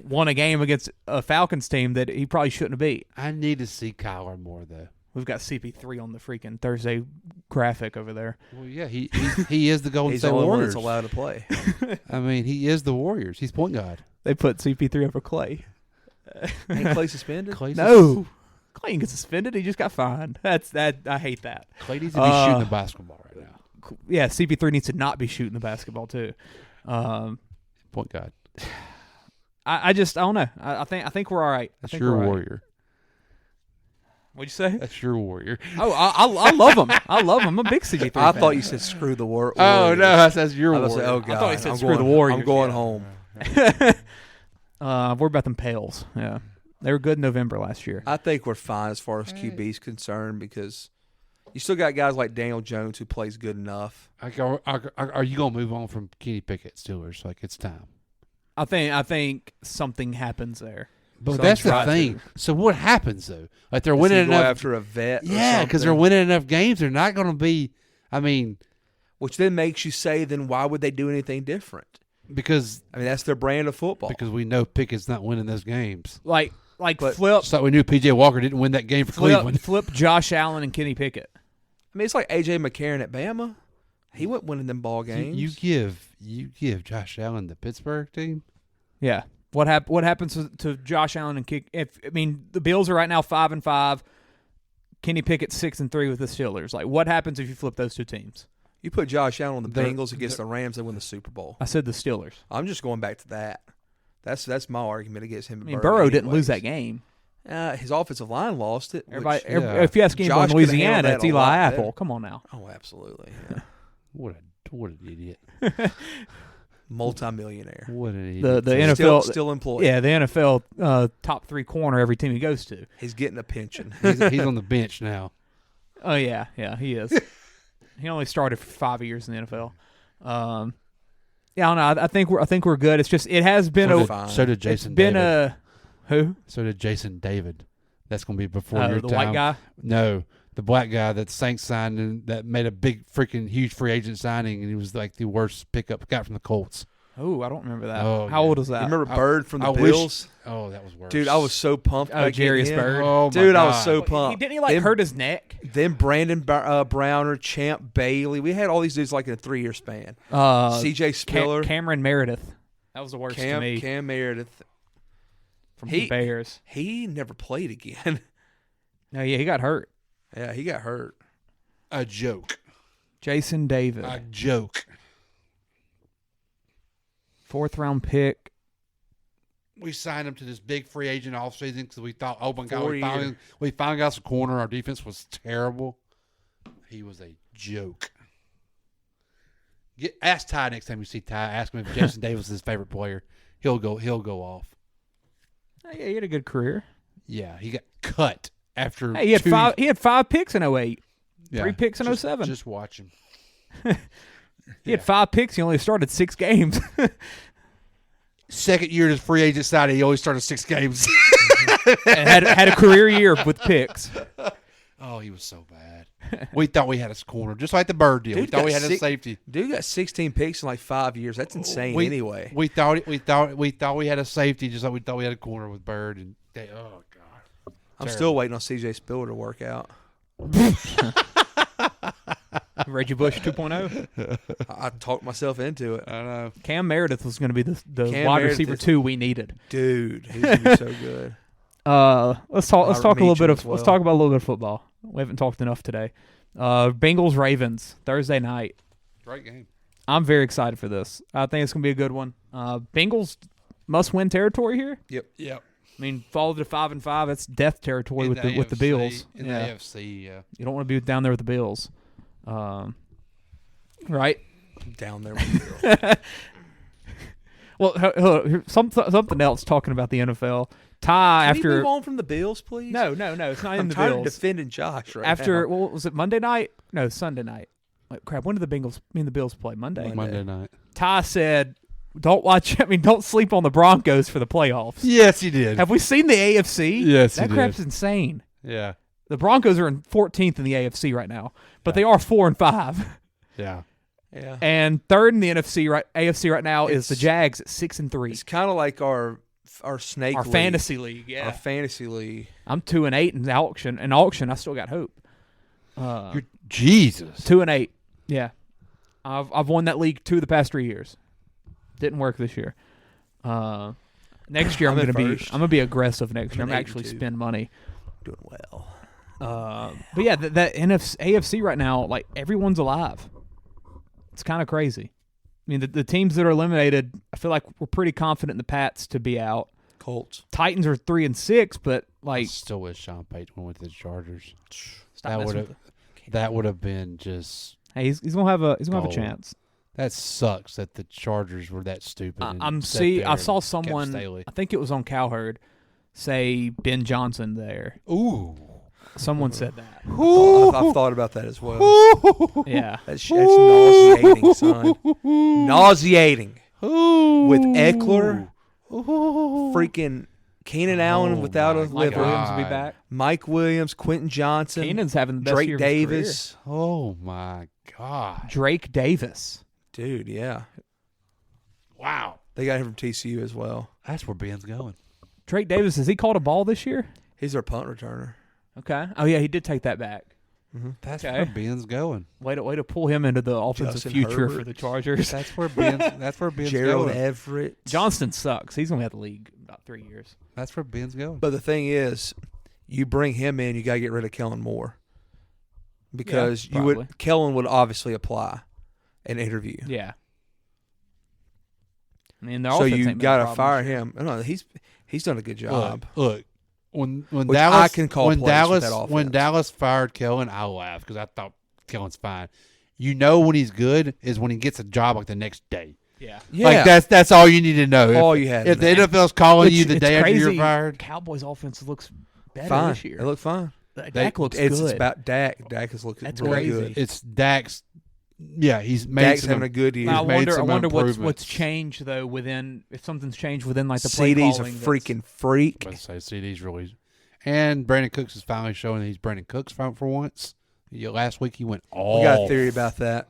won a game against a Falcons team that he probably shouldn't have beat. I need to see Kyler more though. We've got CP3 on the freaking Thursday graphic over there. Well, yeah, he is the Golden He's State the only one Warriors. that's allowed to play. I mean, he is the Warriors. He's point guard. They put CP3 over Clay. Ain't Clay suspended? No. Clay didn't get suspended. He just got fined. I hate that. Clay needs to be shooting the basketball right now. Yeah, CP3 needs to not be shooting the basketball too. Point guard. I don't know. I think we're all right. That's your Warrior. What'd you say? That's your Warrior. Oh, I love him. I love him. I'm a big CP3 fan. I thought you said screw the Warriors. Oh no, that's your I Warrior. was like, oh god. I thought you said I'm screw going, the Warriors. I'm going yeah. home. We're about them Pales. Yeah, they were good in November last year. I think we're fine as far as QB is concerned because you still got guys like Daniel Jones who plays good enough. Are you gonna move on from Kenny Pickett, Steelers? Like it's time. I think something happens there. But that's the thing. So what happens though? Like they're winning Go enough after a vet. Yeah, because they're winning enough games. They're not going to be. I mean, which then makes you say, then why would they do anything different? Because that's their brand of football. Because we know Pickett's not winning those games. But flip. It's like we knew P.J. Walker didn't win that game for Cleveland. Flip Josh Allen and Kenny Pickett. I mean, it's like A.J. McCarron at Bama. He wasn't winning them ball games. You give Josh Allen the Pittsburgh team. Yeah. What happens to Josh Allen and kick? The Bills are right now 5-5. Kenny Pickett's 6-3 with the Steelers. Like, what happens if you flip those two teams? You put Josh Allen on the Bengals against the Rams, they win the Super Bowl. I said the Steelers. I'm just going back to that. That's my argument against him. Burrow didn't lose that game. His offensive line lost it. If you ask anybody in Louisiana, it's Eli Apple. Better. Come on now. Oh, absolutely. Yeah. What an idiot. Multi-millionaire. What an idiot. The NFL still employed. Yeah, the NFL top 3 corner every team he goes to. He's getting a pension. He's on the bench now. Oh yeah, he is. He only started for 5 years in the NFL. I don't know. I think we're good. It's just it has been so did Jason. Who? So did Jason David. That's going to be before your the time. white guy. No, the black guy that Saints signed and that made a big freaking huge free agent signing, and he was like the worst pickup guy from the Colts. Oh, I don't remember that. Oh, How old was that? You remember Bird from the Bills? That was worse. Dude, I was so pumped. Jarius Bird. Oh, dude, my I was God. so pumped. Didn't he hurt his neck? Then Brandon Browner, Champ Bailey. We had all these dudes like in a 3-year span. C.J. Spiller. Cameron Meredith. That was the worst to me. Cam Meredith. From the Bears. He never played again. No, yeah, he got hurt. Yeah, he got hurt. A joke. Jason David. A joke. 4th round pick. We signed him to this big free agent offseason because we thought, oh my God, 4 we finally got some corner. Our defense was terrible. He was a joke. Ask Ty next time you see Ty. Ask him if Jason Davis is his favorite player. He'll go off. Oh, yeah, he had a good career. Yeah, he got cut after. Hey, he had 5 picks in 08. Yeah, 3 picks in 07. Just watch him. He had 5 picks. He only started 6 games. Second year as free agent signing, he always started 6 games. And had a career year with picks. Oh, he was so bad. We thought we had his corner, just like the Bird deal. We thought we had his safety. Dude got 16 picks in like 5 years. That's insane. Anyway, we thought we had a safety, just like we thought we had a corner with Bird. And oh God, I'm still waiting on C.J. Spiller to work out. Reggie Bush 2.0. I talked myself into it. I know. Cam Meredith was going to be the wide receiver 2 we needed. Dude, he's going to be so good. Let's talk a little bit of let's talk about a little bit of football. We haven't talked enough today. Bengals Ravens Thursday night. Great game. I'm very excited for this. I think it's going to be a good one. Bengals must win territory here. Yep. I mean, fall to 5-5. That's death territory with the Bills. In the AFC, yeah. You don't want to be down there with the Bills, right? Down there with the Bills. Well, something else talking about the NFL. Ty, Can after we move on from the Bills, please? No, it's not in I'm the tired Bills. of defending Josh right After now. well, was it Monday night? No, Sunday night. Like, crap, when did the Bills play? Monday night. Ty said, don't sleep on the Broncos for the playoffs. Yes, he did. Have we seen the AFC? Yes, he that did. crap's insane. Yeah. The Broncos are in 14th in the AFC right now, but they are 4-5. Yeah. Yeah. And third in the AFC right now is the Jags at 6-3. It's kind of like our snake Our league. fantasy league, yeah. Our fantasy league. I'm 2-8 in the auction. In auction, I still got hope. Jesus. 2-8. Yeah. I've won that league 2 of the past 3 years. Didn't work this year. Next year I'm gonna be aggressive next year. I'm actually spend money. Doing well. But yeah, that AFC right now, like everyone's alive. It's kind of crazy. I mean, the teams that are eliminated, I feel like we're pretty confident in the Pats to be out. Colts. Titans are 3-6, but like I still wish Sean Payton went with the Chargers. Stop That would have been just. Hey, he's gonna have a chance. That sucks that the Chargers were that stupid. I saw someone, I think it was on Cowherd, say Ben Johnson there. Ooh. Someone said that. I've thought about that as well. Yeah. That's nauseating, son. Nauseating. With Eckler, freaking Keenan Allen without a Mike liver. Williams will be back. Mike Williams, Quentin Johnson. Keenan's having the best Drake year Davis. of his Oh, my God. Drake Davis. Dude, yeah. Wow. They got him from TCU as well. That's where Ben's going. Drake Davis, has he caught a ball this year? He's our punt returner. Okay. Oh, yeah, he did take that back. That's Okay. where Ben's going. Way to pull him into the offensive Justin future Herbert. for the Chargers. That's where Ben's Gerald going. Everett. Johnston sucks. He's going to have the league about 3 years. That's where Ben's going. But the thing is, you bring him in, you got to get rid of Kellen Moore. Because probably. Kellen would obviously apply and interview. Yeah. I mean, So you got to fire him. No, he's done a good job. Look, when Which Dallas I can call when plays with Dallas that when offense. Dallas fired Kellen, I laughed because I thought Kellen's fine. You know when he's good is when he gets a job like the next day. Yeah. Like that's all you need to know. All you had If to the know. NFL's calling Which you the it's day after crazy, you're fired, Cowboys offense looks better Fine. this year. It looked fine. Dak looks It's good. about Dak. Dak is looking That's really crazy. good. it's Dak's. Yeah, he's made Dak's some. having a good year. Now, made I some wonder what's improvements. changed though within if something's changed within like the play CD's a calling. freaking freak. Let's say CD's really, and Brandon Cooks is finally showing that he's Brandon Cooks for once. Last week he went all. We got a theory about that.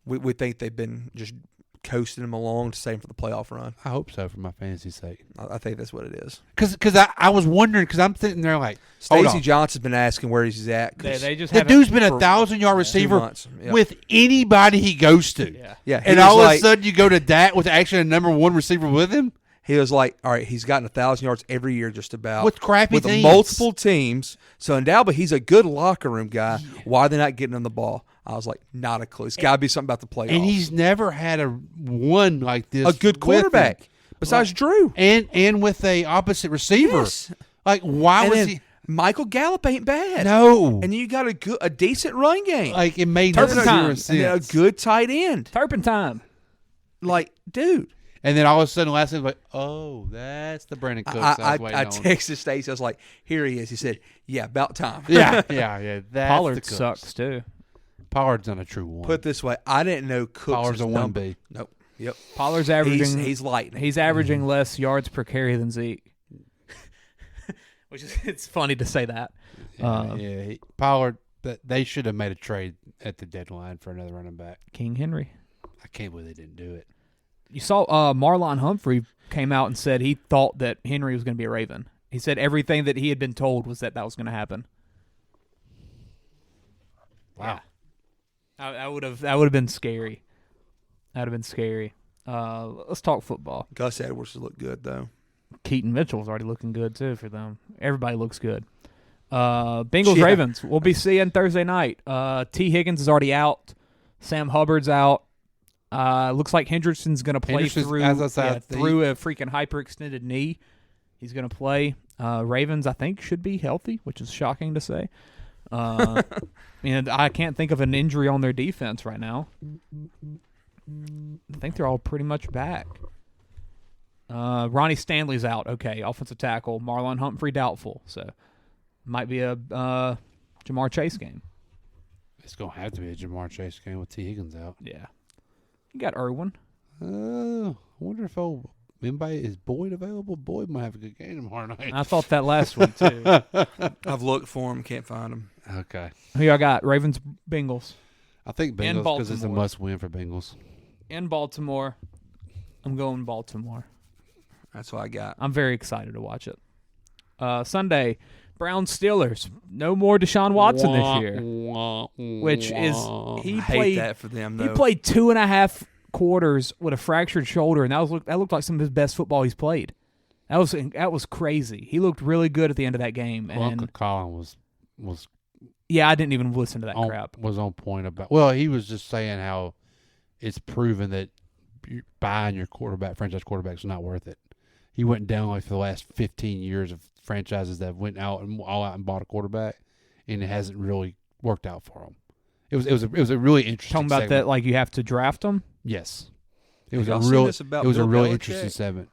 We think they've been just coasting him along to save him for the playoff run. I hope so for my fantasy sake. I think that's what it is. Because I was wondering because I'm sitting there like Stacey Johnson's been asking where he's at. They just the haven't- dude's been a for 1,000-yard 2 receiver months. Yep. with anybody he goes to. Yeah. Yeah, And all of a sudden you go to Dak with actually a number one receiver with him. he was like, all right, he's gotten 1,000 yards every year just about. With crappy with teams. multiple teams. So undoubtedly he's a good locker room guy. Why are they not getting him the ball? I was like, not a clue. It's got to be something about the playoffs. And he's never had a one like this. a good with quarterback him. besides Drew. And with a opposite receiver. Yes. Like why And was then he? Michael Gallup ain't bad. No. And you got a decent run game. Like it made Turpentine. zero and then a sense. good tight end. Turpentine. Like, dude. And then all of a sudden last night like, oh, that's the Brandon Cooks I was waiting on. texted Stacey. I was like, here he is. He said, yeah, about time. Yeah. That's Pollard the Cooks. sucks too. Pollard's not a true one. Put it this way, I didn't know Cooks Pollard's was a dumb. 1B. Nope. Yep. Pollard's averaging. He's lightning. He's averaging less yards per carry than Zeke. Which is it's funny to say that. Pollard. They should have made a trade at the deadline for another running back. King Henry. I can't believe they didn't do it. You saw Marlon Humphrey came out and said he thought that Henry was going to be a Raven. He said everything that he had been told was that was going to happen. Wow. That would have been scary. That would have been scary. Let's talk football. Gus Edwards looked good though. Keaton Mitchell's already looking good too for them. Everybody looks good. Bengals Yeah. Ravens. We'll be seeing Thursday night. T. Higgins is already out. Sam Hubbard's out. Looks like Hendrickson's going to play through as I said, through a freaking hyperextended knee. He's going to play. Ravens, I think, should be healthy, which is shocking to say. And I can't think of an injury on their defense right now. I think they're all pretty much back. Ronnie Stanley's out. Okay, offensive tackle. Marlon Humphrey doubtful. So might be a Jamar Chase game. It's going to have to be a Jamar Chase game with T. Higgins out. Yeah. You got Irwin. I wonder if is Boyd available? Boyd might have a good game tomorrow night. I thought that last week, too. I've looked for him, can't find him. Okay. Who y'all got? Ravens, Bengals. I think Bengals because it's a must-win for Bengals. In Baltimore. I'm going Baltimore. That's what I got. I'm very excited to watch it. Sunday, Browns Steelers. No more Deshaun Watson this year, which is I hate that for them. Though. He played 2.5 quarters with a fractured shoulder, and that looked like some of his best football he's played. That was crazy. He looked really good at the end of that game. And Uncle Colin was yeah, I didn't even listen to that crap. Was on point about. Well, he was just saying how it's proven that buying your franchise quarterback, is not worth it. He went down like for the last 15 years of franchises that went out and bought a quarterback, and it hasn't really worked out for him. It was a really interesting. Talking about segment. that, like you have to draft them. Yes, it was a really interesting segment.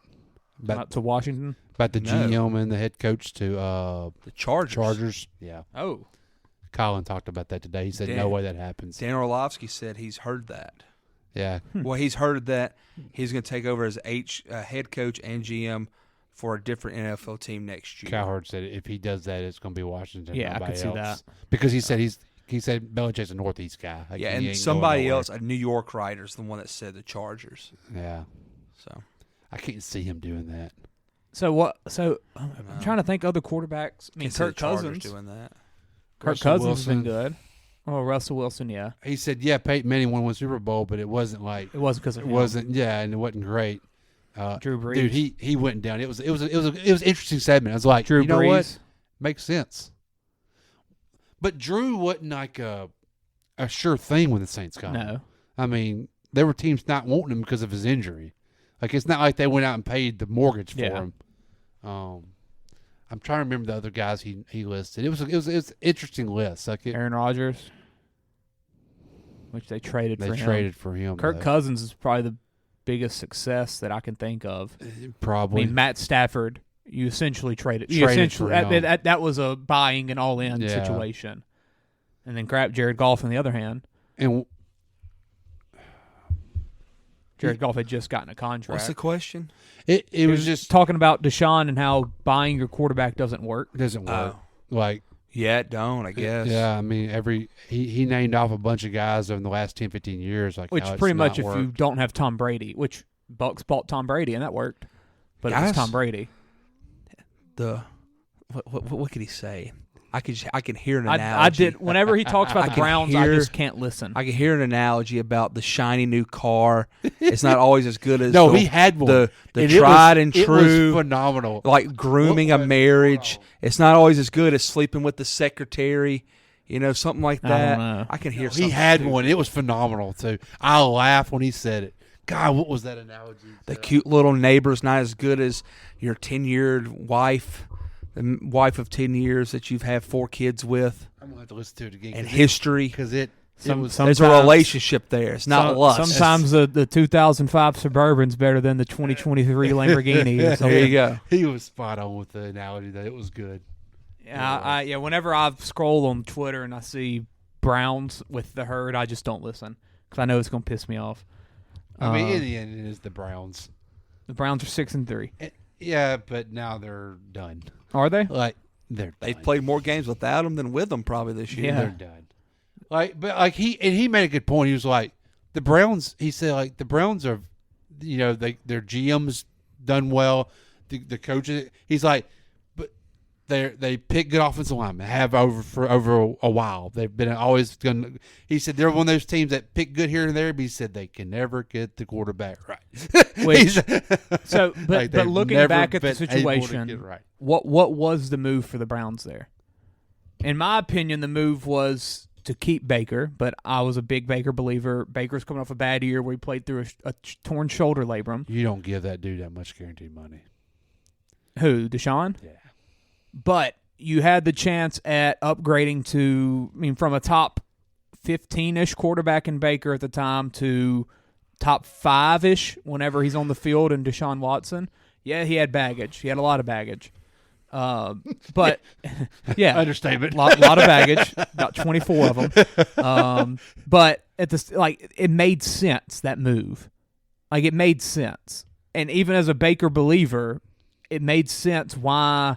To Washington about the GM and the head coach to the Chargers. Chargers, yeah. Oh, Colin talked about that today. He said no way that happens. Dan Orlovsky said he's heard that. Yeah. Well, he's heard that he's going to take over as head coach and GM for a different NFL team next year. Cowherd said if he does that, it's going to be Washington. Yeah, I could else. see that because he said Belichick's a Northeast guy. Like, yeah, and somebody else, a New York writer's the one that said the Chargers. Yeah. So I can't see him doing that. So what? So I'm trying to think other quarterbacks. I mean, Kirk Cousins doing that. Kirk Cousins has been good. Oh, Russell Wilson, yeah. He said, yeah, Peyton Manning won Super Bowl, but it wasn't like because of him. Yeah, and it wasn't great. Drew Brees, dude, he went down. It was an interesting segment. I was like, Drew you know Brees. What? Makes sense. But Drew wasn't like a sure thing when the Saints got him. No. I mean, there were teams not wanting him because of his injury. Like, it's not like they went out and paid the mortgage for him. I'm trying to remember the other guys he listed. It was an interesting list. Like Aaron Rodgers, which they traded for him. They traded for him. Kirk Cousins is probably the biggest success that I can think of. Probably. I mean, Matt Stafford, you essentially traded. For him. That was a buying an all-in situation. And then Jared Goff on the other hand. And Jared Goff had just gotten a contract. What's the question? It was just talking about Deshaun and how buying your quarterback doesn't work. It doesn't work. Like, yeah, it don't, I guess. Yeah, I mean, he named off a bunch of guys in the last 10, 15 years. Like, which pretty much if you don't have Tom Brady, which Bucks bought Tom Brady and that worked, but it was Tom Brady. What could he say? I can hear an analogy. I did. Whenever he talks about the Browns, I just can't listen. I can hear an analogy about the shiny new car. It's not always as good as he had one. The tried and true. It was phenomenal. Like grooming a marriage. It's not always as good as sleeping with the secretary. You know, something like that. I don't know. I can hear something. He had one. It was phenomenal, too. I laughed when he said it. God, what was that analogy? The cute little neighbor's not as good as your 10-year wife. The wife of 10 years that you've had 4 kids with. I'm going to have to listen to it again. And history. Because there's a relationship there. It's not lust. Sometimes the 2005 Suburban's better than the 2023 Lamborghini. There you go. He was spot on with the analogy. That it was good. Yeah, whenever I scroll on Twitter and I see Browns with the herd, I just don't listen because I know it's going to piss me off. I mean, in the end, it is the Browns. The Browns are 6-3. Yeah, but now they're done. Are they? Like they've played more games without them than with them probably this year. Yeah. They're done. But he made a good point. He was like the Browns. He said like the Browns are, their GM's done well. The coaches. He's like, but they pick good offensive linemen. Have over a while. They've been always going. He said they're one of those teams that pick good here and there. But he said they can never get the quarterback right. But looking back at the situation, what was the move for the Browns there? In my opinion, the move was to keep Baker, but I was a big Baker believer. Baker's coming off a bad year where he played through a torn shoulder labrum. You don't give that dude that much guaranteed money. Who, Deshaun? Yeah. But you had the chance at upgrading from a top 15-ish quarterback in Baker at the time to top 5-ish whenever he's on the field in Deshaun Watson. Yeah, he had baggage. He had a lot of baggage. But yeah, Understatement. lot of baggage, about 24 of them. But at this, like, it made sense, that move. Like, it made sense. And even as a Baker believer, it made sense why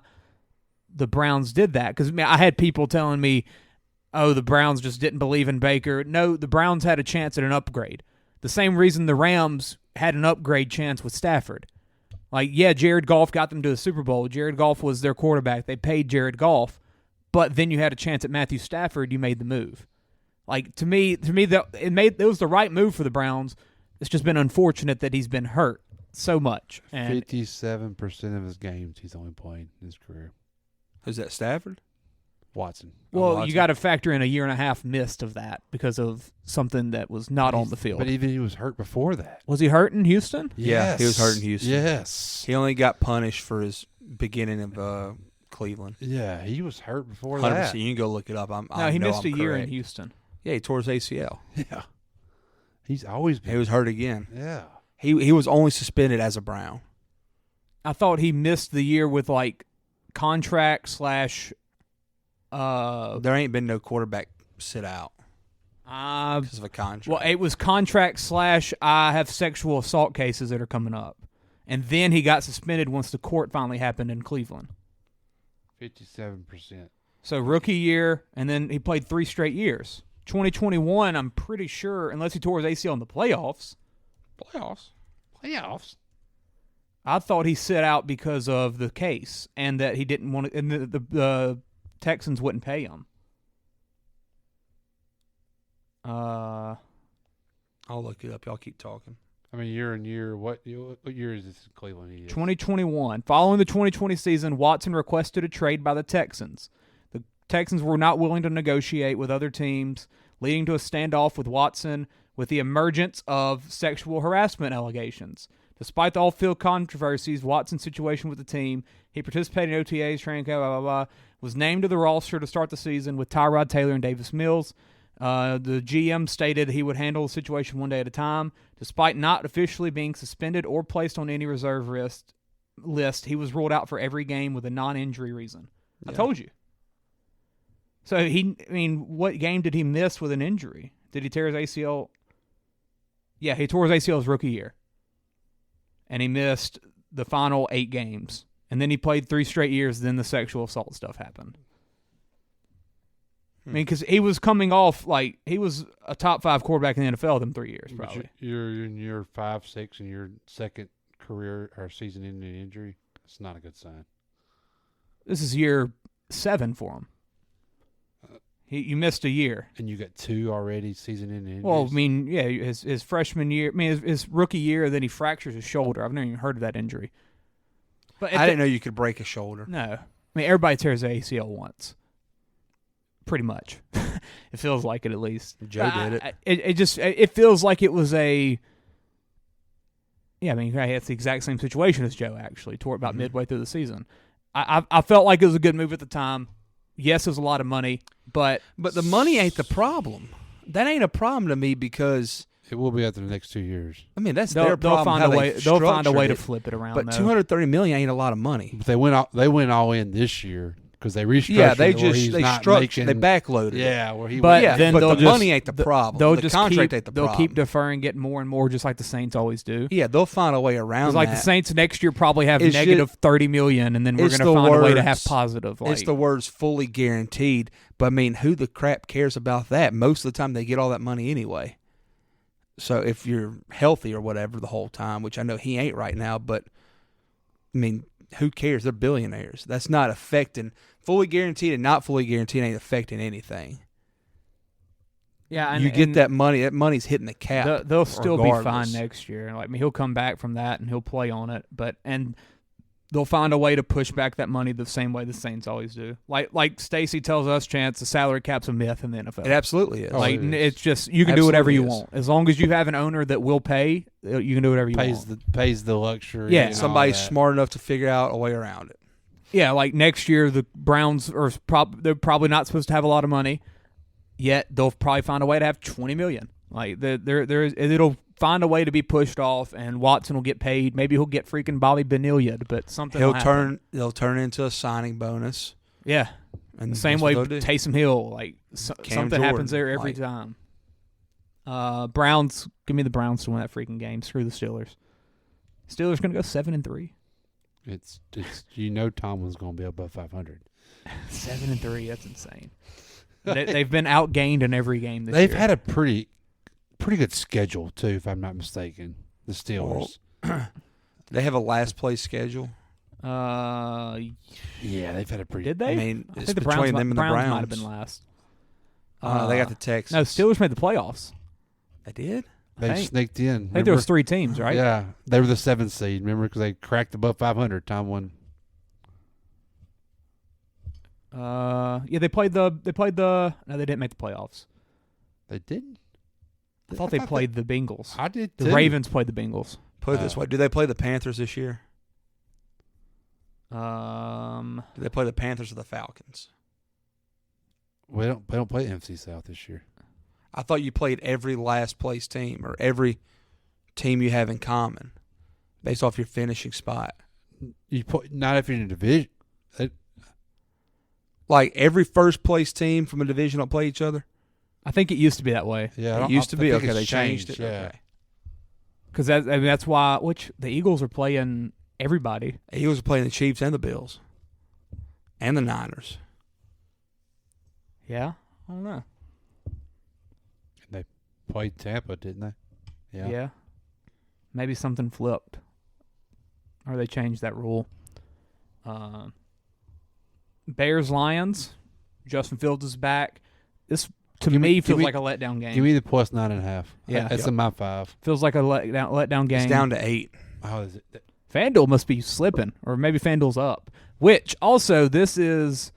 the Browns did that. Because I had people telling me, oh, the Browns just didn't believe in Baker. No, the Browns had a chance at an upgrade. The same reason the Rams had an upgrade chance with Stafford. Like, yeah, Jared Goff got them to the Super Bowl. Jared Goff was their quarterback. They paid Jared Goff. But then you had a chance at Matthew Stafford. You made the move. Like, to me, it was the right move for the Browns. It's just been unfortunate that he's been hurt so much. And 57% of his games he's only played in his career. Who's that, Stafford? Watson. Well, you got to factor in a year and a half missed of that because of something that was not on the field. But even he was hurt before that. Was he hurt in Houston? Yeah, he was hurt in Houston. Yes. He only got punished for his beginning of Cleveland. Yeah, he was hurt before 100%. that. You can go look it up. He missed a year in Houston. Yeah, he tore his ACL. Yeah. He's always been. He was hurt again. Yeah. He was only suspended as a Brown. I thought he missed the year with, like, contract / there ain't been no quarterback sit out because of a contract. Well, it was contract / I have sexual assault cases that are coming up. And then he got suspended once the court finally happened in Cleveland. 57%. So rookie year, and then he played 3 straight years. 2021, I'm pretty sure, unless he tore his ACL in the playoffs. Playoffs? I thought he sit out because of the case and that he didn't want to, and the Texans wouldn't pay him. I'll look it up. Y'all keep talking. I mean, year and year. What year is this in Cleveland? 2021. Following the 2020 season, Watson requested a trade by the Texans. The Texans were not willing to negotiate with other teams, leading to a standoff with Watson with the emergence of sexual harassment allegations. Despite the off-field controversies, Watson's situation with the team, he participated in OTAs, training camp, blah, blah, blah, was named to the roster to start the season with Tyrod Taylor and Davis Mills. The GM stated he would handle the situation one day at a time. Despite not officially being suspended or placed on any reserve list, he was ruled out for every game with a non-injury reason. Yeah. I told you. So, what game did he miss with an injury? Did he tear his ACL? Yeah, he tore his ACL his rookie year. And he missed the final 8 games. And then he played 3 straight years, then the sexual assault stuff happened. I mean, because he was coming off, like, he was a top 5 quarterback in the NFL them 3 years, probably. But you're in year 5, 6, and your second career or season-ending injury. It's not a good sign. This is year 7 for him. You missed a year. And you got 2 already season-ending injuries? Well, I mean, yeah, his freshman year, his rookie year, then he fractures his shoulder. I've never even heard of that injury. But I didn't know you could break a shoulder. No. I mean, everybody tears their ACL once. Pretty much. It feels like it, at least. Joe did it. It feels like it was a... Yeah, I mean, it's the exact same situation as Joe, actually. Tore it about midway through the season. I felt like it was a good move at the time. Yes, it was a lot of money, but the money ain't the problem. That ain't a problem to me because it will be after the next 2 years. I mean, that's their problem. They'll find a way to flip it around. But $230 million ain't a lot of money. But they went all in this year because they restructured. Yeah, they backloaded. Yeah, where he. But the money ain't the problem. The contract ain't the problem. They'll keep deferring, getting more and more, just like the Saints always do. Yeah, they'll find a way around. Like the Saints next year probably have negative $30 million, and then we're going to find a way to have positive. It's the words fully guaranteed. But I mean, who the crap cares about that? Most of the time, they get all that money anyway. So if you're healthy or whatever the whole time, which I know he ain't right now, but I mean, who cares? They're billionaires. That's not affecting. Fully guaranteed and not fully guaranteed ain't affecting anything. Yeah, you get that money. That money's hitting the cap. They'll still be fine next year. Like, I mean, he'll come back from that and he'll play on it. And they'll find a way to push back that money the same way the Saints always do. Like Stacy tells us, Chance, the salary cap's a myth in the NFL. It absolutely is. Like, it's just you can do whatever you want as long as you have an owner that will pay. You can do whatever you want. Pays the luxury. Yeah, somebody's smart enough to figure out a way around it. Yeah, like next year the Browns are they're probably not supposed to have a lot of money, yet they'll probably find a way to have $20 million. Like it'll find a way to be pushed off, and Watson will get paid. Maybe he'll get freaking Bobby Benilliard, but something will happen. They'll turn into a signing bonus. Yeah. And the same way Taysom Hill, like something Jordan, happens there every time. Browns, give me the Browns to win that freaking game. Screw the Steelers. Steelers going to go 7-3. It's Tomlin's going to be above 500. 7-3, that's insane. They've been outgained in every game this year. They've had a pretty good schedule too, if I'm not mistaken. The Steelers. They have a last place schedule. Yeah, they've had a pretty. Did they? I mean, I it's think the between them and the Browns. might have been last. They got the Texans. No, Steelers made the playoffs. They did? They sneaked in. I think there was 3 teams, right? Yeah, they were the 7th seed. Remember, because they cracked above 500. Tomlin. Yeah, they played the. No, they didn't make the playoffs. They didn't. I thought they played the Bengals. I did. The Ravens played the Bengals. Put it this way: do they play the Panthers this year? Do they play the Panthers or the Falcons? We don't play NFC South this year. I thought you played every last place team or every team you have in common based off your finishing spot. You put not if you're in a division. Like every first place team from a division will play each other. I think it used to be that way. Yeah, it used to be. I Okay, think they it's changed it. Yeah. Okay. Because that's why. Which the Eagles are playing everybody. The Eagles are playing the Chiefs and the Bills and the Niners. Yeah, I don't know. They played Tampa, didn't they? Yeah. Maybe something flipped, or they changed that rule. Bears Lions. Justin Fields is back. This to me feels like a letdown game. Give me the plus 9.5. Yeah, that's in my 5. Feels like a letdown game. It's down to 8. How is it? FanDuel must be slipping, or maybe FanDuel's up. Which also this is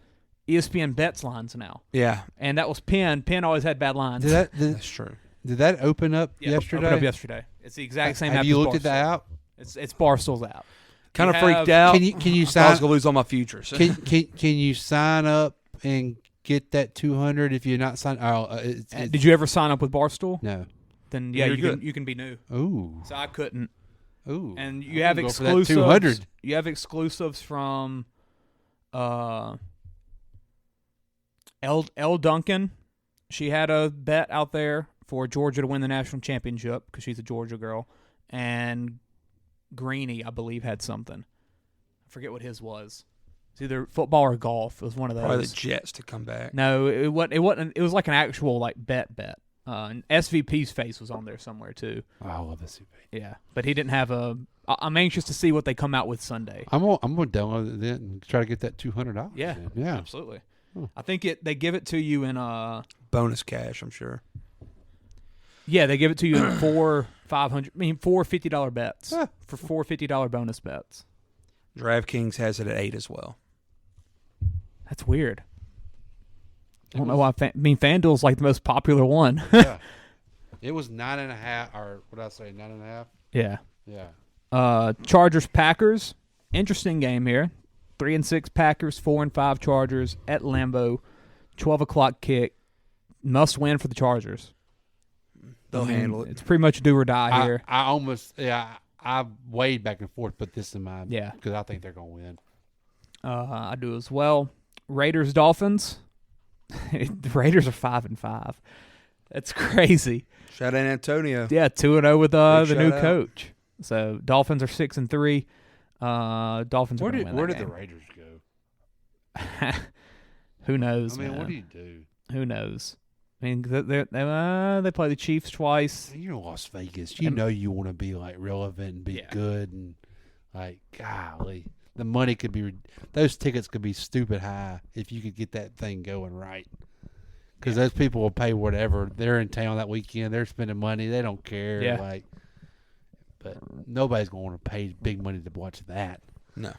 ESPN bets lines now. Yeah, and that was Penn. Penn always had bad lines. That's true. Did that open up yesterday? Opened up yesterday. It's the exact same. Have you looked at the app? It's Barstool's app. Kind of freaked out. Can you sign? I was gonna lose all my futures. Can you sign up and get that 200 if you're not signed? Did you ever sign up with Barstool? No. Then yeah, you can be new. Ooh. So I couldn't. Ooh. And you have exclusives. 200. You have exclusives from L Duncan. She had a bet out there for Georgia to win the national championship because she's a Georgia girl, and Greeny, I believe, had something. I forget what his was. It's either football or golf. It was one of those. Probably the Jets to come back. No, it wasn't. It was like an actual bet. And SVP's face was on there somewhere too. Oh, I love SVP. Yeah, but he didn't have a. I'm anxious to see what they come out with Sunday. I'm gonna download it and try to get that $200. Yeah, yeah, absolutely. I think they give it to you in bonus cash. I'm sure. Yeah, they give it to you in four $50 bets for 4 $50 bonus bets. DraftKings has it at 8 as well. That's weird. I don't know why. FanDuel's like the most popular one. Yeah. It was 9.5, or what did I say, 9.5? Yeah. Yeah. Chargers Packers. Interesting game here. 3-6 Packers, 4-5 Chargers at Lambeau. 12:00 kick. Must win for the Chargers. They'll handle it. It's pretty much do or die here. I weighed back and forth, put this in mind. Yeah. Because I think they're going to win. I do as well. Raiders Dolphins. The Raiders are 5-5. That's crazy. Shout out Antonio. Yeah, 2-0 with the new out. coach. So Dolphins are 6-3. Dolphins are going to win Where that did game. the Raiders go? Who knows? I mean, man? what do you do? Who knows? I mean, they play the Chiefs twice. You're in Las Vegas. You know you want to be like relevant and be good and like golly, the money could be those tickets could be stupid high if you could get that thing going right. Because those people will pay whatever. They're in town that weekend. They're spending money. They don't care. Yeah. Like, but nobody's going to want to pay big money to watch that. No.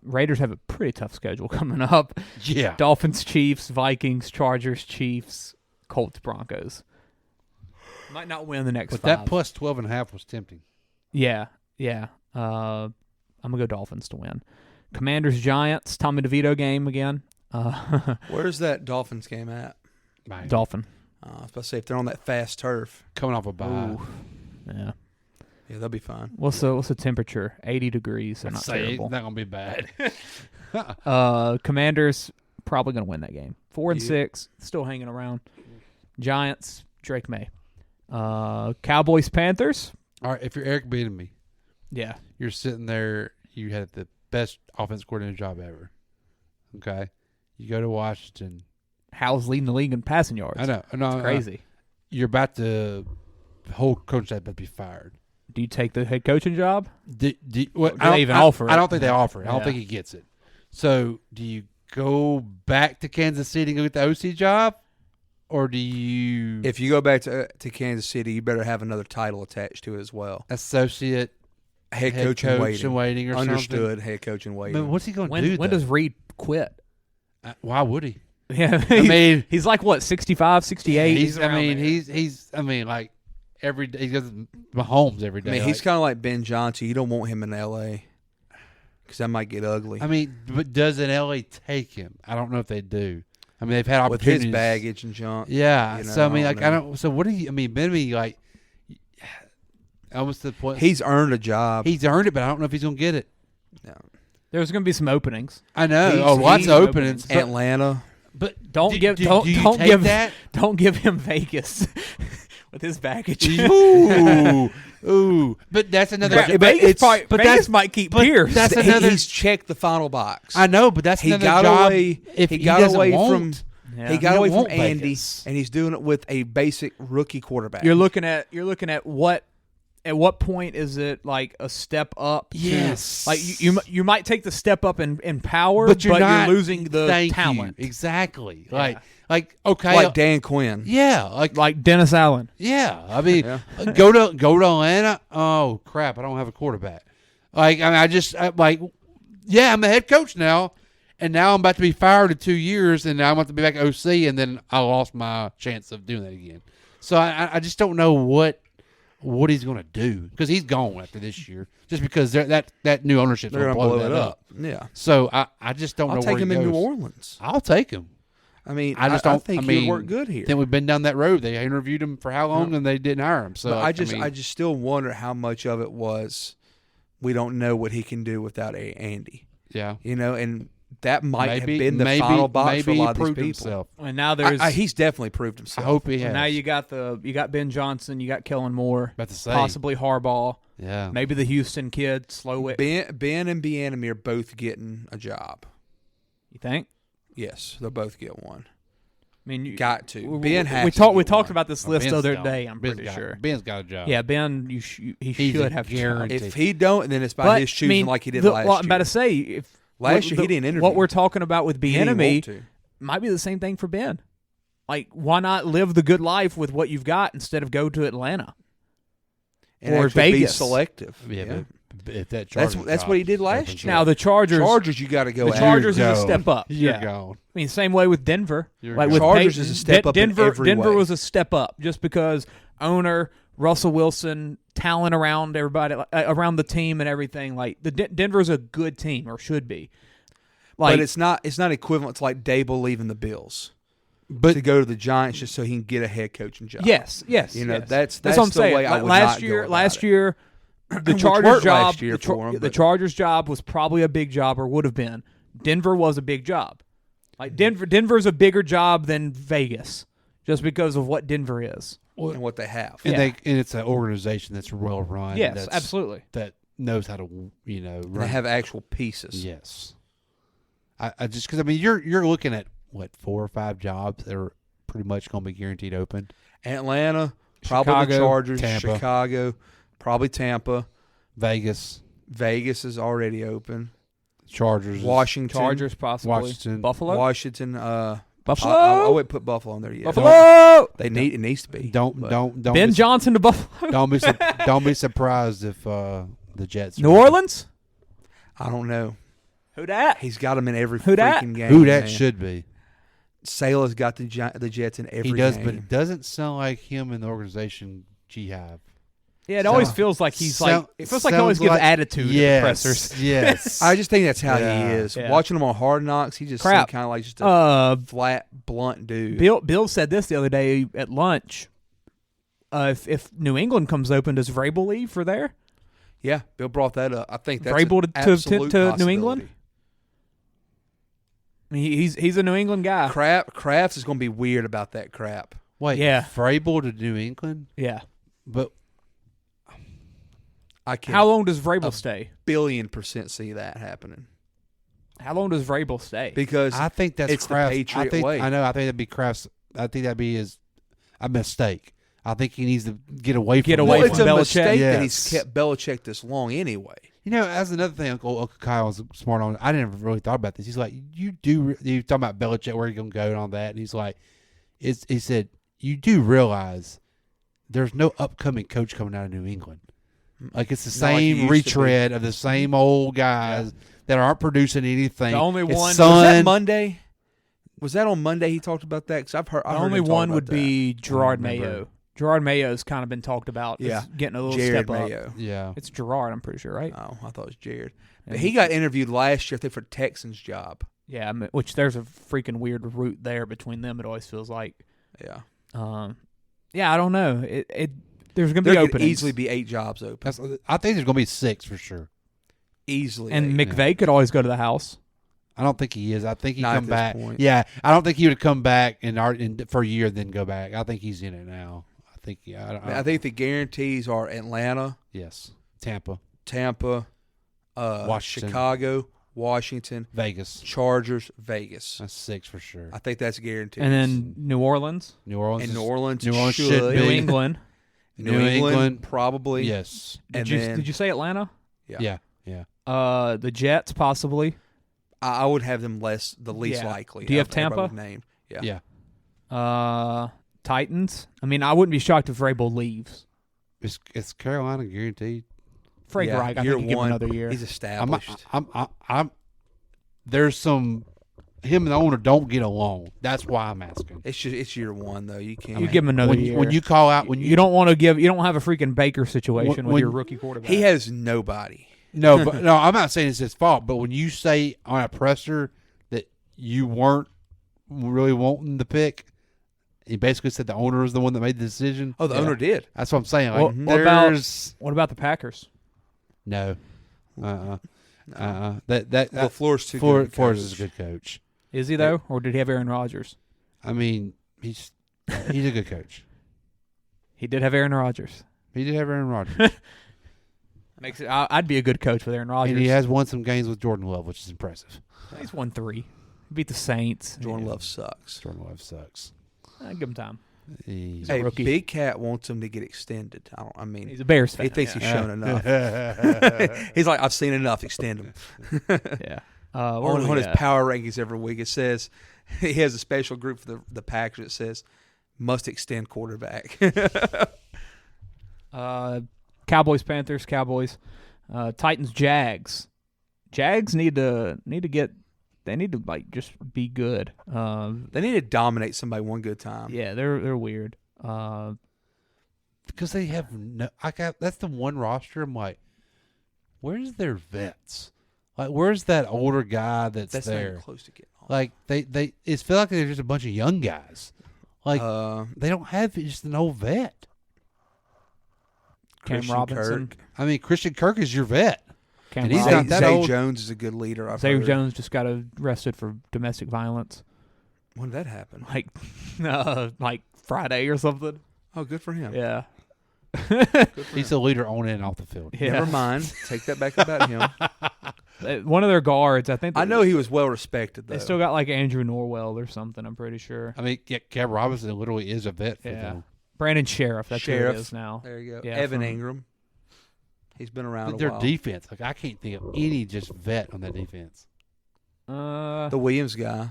Raiders have a pretty tough schedule coming up. Yeah. Dolphins, Chiefs, Vikings, Chargers, Chiefs, Colts, Broncos. Might not win the next 5. That plus 12.5 was tempting. Yeah. I'm going to go Dolphins to win. Commanders, Giants, Tommy DeVito game again. Where's that Dolphins game at? Dolphin. I was about to say, if they're on that fast turf. Coming off a bye. Yeah. Yeah, they'll be fine. What's the temperature? 80 degrees. So not terrible. Not going to be bad. Commanders probably going to win that game. 4-6, still hanging around. Giants, Drake May. Cowboys, Panthers. All right, if you're Eric Bieniemy, Yeah. you're sitting there, you had the best offense coordinator job ever. Okay? You go to Washington. Howell's leading the league in passing yards. I know. It's crazy. You're about to, the whole coach staff about to be fired. Do you take the head coaching job? Do they even offer it? I don't think they offer it. I don't Yeah. think he gets it. So, do you go back to Kansas City and go get the OC job? Or do you... If you go back to Kansas City, you better have another title attached to it as well. Associate Head coach in waiting. or Understood, something? head coach in I waiting. mean, what's he going to When do? when though? does Reed quit? Why would he? Yeah, I mean, he's like what, 65, 68? he's like every day he goes Mahomes every day. I mean, he's like, kind of like Ben Johnson. You don't want him in L.A. because that might get ugly. I mean, but doesn't LA take him? I don't know if they do. I mean, they've had with opportunities. his baggage and junk. Yeah. you know, So I mean, know. So what do you? I mean, Benemy like almost to the point. He's earned a job. He's earned it, but I don't know if he's gonna get it. No. There's going to be some openings. I know. He's- Lots he's of openings. But, Atlanta. but Don't do give you don't take give that. don't give him Vegas with his baggage. Ooh. But that's another. But Vegas, probably, but Vegas that's- might keep but Pierce. that's another- He's checked the final box. I know, but that's He another got job. away. If he got doesn't away want, from. Yeah. He You got don't away from want Andy, Vegas. and he's doing it with a basic rookie quarterback. You're looking at what. At what point is it like a step up? to- Yes. like you might take the step up in power, but you're not losing the thank talent. You. Exactly. Yeah. Like okay. like Dan Quinn. Yeah. Like Dennis Allen. Yeah, I mean, go to Atlanta. Oh crap! I don't have a quarterback. I'm the head coach now, and now I'm about to be fired in 2 years, and now I'm about to be back OC, and then I lost my chance of doing that again. So I just don't know what he's going to do because he's gone after this year, just because that new ownership's They're going to gonna blow blow that it up. Yeah. So I just don't know. I'll take where he him in goes. New Orleans. I'll take him. I mean, I just don't think mean, he'd work good here. Then we've been down that road. They interviewed him for how long, and they didn't hire him. So But I mean, just still wonder how much of it was we don't know what he can do without Andy. yeah. You know, and that might have been the final box for a lot of these people. Himself. And now there's He's definitely proved I himself. hope he has. now you got Ben Johnson, you got Kellen Moore, About to say. possibly Harbaugh, Yeah. maybe the Houston kid Slowick. Ben and Bieniemy are both getting a job. You think? Yes, they'll both get one. I mean, you Got to. We, Ben has we to talked. get We talked one. about this list the other day. I'm Ben's pretty got- sure. Ben's got a job. Yeah, Ben, he He's should a have a job. guarantee. If he don't, then it's by But his choosing, I mean, like he did last well, I'm year. about to say, if Last year he didn't interview. What we're talking about with He didn't Bieniemy want to. might be the same thing for Ben. Like, why not live the good life with what you've got instead of go to Atlanta And or actually be Vegas? selective. Yeah, but if that That's Chargers what job he did last opens year. Now up, the Chargers, You got to go. the after. Chargers is a gone. step up. You're Yeah. gone. I mean, same way with Denver. You're Like gone. with Chargers Peyton, is a step up in Denver, every Denver way. was a step up just because owner Russell Wilson, talent around everybody, around the team and everything. Like Denver's a good team or should be. Like But it's not equivalent to like Dable leaving the Bills, But to go to the Giants just so he can get a head coaching job. yes, You know, yes. that's what I'm the saying. way I Like, would last not year, go about last it. year, the Which Chargers worked job, last year for him, the but- Chargers job was probably a big job or would have been. Denver was a big job. Like Denver's a bigger job than Vegas, just because of what Denver is. and what they have. and Yeah. and it's an organization that's well run. Yes, that's, absolutely. That knows how to run. They have actual pieces. Yes. I just because I mean you're looking at what 4 or 5 jobs that are pretty much going to be guaranteed open. Atlanta, probably Chicago, the Chargers, Tampa. Chicago, probably Tampa. Vegas, Vegas is already open. Chargers, Washington, Chargers possibly. Washington. Buffalo. Washington. Buffalo. I wouldn't put Buffalo in there yet. Buffalo. It needs to be. Don't Ben be, Johnson to Buffalo. don't be surprised if the Jets. New Orleans. I don't know. Who dat? He's got them in every Who dat? freaking game. Who that man. should be. Salah's got the Jets in every He does, game. but it doesn't sound like him in the organization. G-Hive. Yeah, it always feels like he's it feels like he always gives attitude to the pressers. Yes. I just think that's how he Yeah. is. Yeah. Watching him on Hard Knocks, he just Crap. seemed kind of like just a flat, blunt dude. Bill said this the other day at lunch. If New England comes open, does Vrabel leave for there? Yeah, Bill brought that up. I think that's Vrabel an to absolute New England? I mean, he's a New England guy. Krafts is going to be weird about that crap. Wait, Yeah. Vrabel to New England? Yeah. But I can How long does Vrabel stay? $1,000,000,000% see that happening How long does Vrabel stay? because I think that's it's Kraft's. the Patriot I way. think that'd be Kraft's. I think that'd be a mistake. I think he needs to get away from away Well, from it's a Belichick. mistake Yes. that he's kept Belichick this long anyway. You know, as another thing, Uncle Kyle was smart on. I never really thought about this. He's like, you talking about Belichick, where you gonna go and all that, and he's like, he said, you do realize there's no upcoming coach coming out of New England. Like it's the Not like it same used to retread of the same old guys that aren't producing anything. The only His one- Was son, Was that Monday? Was that on Monday he talked about that? Because I've heard. The only one would be I Gerard don't remember. Mayo. Gerard Mayo's kind of been talked about. Yeah. as getting a little Jared step up. Mayo. Yeah, It's Gerard, I'm pretty sure, right? Oh, I thought it was Jared. Yeah. But he got interviewed last year, I think, for Texans job. Yeah, I mean, which there's a freaking weird route there between them. It always feels like. Yeah, Yeah, I don't know. There's going to there be could openings. easily be 8 jobs open. I think there's gonna be 6 for sure. Easily, And 8. McVay could always go to the house. I don't think he is. I think he Not at come this back. point. Yeah, I don't think he would come back for a year and then go back. I think he's in it now. I think I think the guarantees are Atlanta, yes, Tampa, Washington. Chicago, Washington, Vegas. Chargers, Vegas. That's 6 for sure. I think that's guaranteed. And then New Orleans, New Orleans. and New Orleans, New Orleans should. should New be. England. New England, probably. Yes. And Did you say Atlanta? Yeah. The Jets, possibly. I would have them the least Yeah. likely. Do you have of everybody Tampa? we've named. Yeah. Titans. I mean, I wouldn't be shocked if Vrabel leaves. It's Carolina guaranteed. Frank Yeah, Reich, I year think he give him one, another year. He's established. There's some. Him and the owner don't get along. That's why I'm asking. It's year one though. You can't. You give him another when, year. when you call out, you don't want to give. You don't have a freaking Baker situation with When- your rookie quarterback. He has nobody. No, but no, I'm not saying it's his fault. But when you say on a presser that you weren't really wanting the pick, he basically said the owner was the one that made the decision. Oh, the owner did. That's what I'm saying. Like, What what about the Packers? No. That LaFleur's too Flores good. of a is a coach. good coach. Is he though, or did he have Aaron Rodgers? I mean, he's a good coach. He did have Aaron Rodgers. He did have Aaron Rodgers, Makes it. I'd be a good coach with Aaron Rodgers. and he has won some games with Jordan Love, which is impressive. He's won 3. He beat the Saints. Jordan Love sucks. Jordan Love sucks. I'd give him time. He's a Hey, rookie. Big Cat wants him to get extended. He's a Bears fan. He thinks he's yeah. shown enough. He's like, I've seen enough. Extend him. Yeah. Where On we his at? power rankings every week, it says he has a special group for the Packers. It says must extend quarterback. Cowboys, Panthers, Cowboys, Titans, Jags. Jags need to get. They need to just be good. They need to dominate somebody one good time. Yeah, they're weird. because they have no. That's the one roster. I'm like, where's their vets? Like, where's that older guy that's Not there? even close to getting on. Like they it's feel like they're just a bunch of young guys. Like they don't have just an old vet. Cam Christian Robinson. Kirk. I mean, Christian Kirk is your vet. Cam And he's Robinson. not that Zay old. Jones is a good leader. I've Xavier heard. Jones just got arrested for domestic violence, When did that happen? like Friday or something. Oh, good for him. Yeah. He's the leader on and off the field. Yeah. Never mind. Take that back about him. One of their guards, I think. I know he was well respected, though. They still got like Andrew Norwell or something. I'm pretty sure. I mean, yeah, Cam Robinson literally is a vet for Yeah. them. Brandon Sheriff. That's who Sheriff. it is now. There you go. Yeah, Evan from- Ingram. He's been around But a their while. defense, like I can't think of any just vet on that defense. The Williams guy.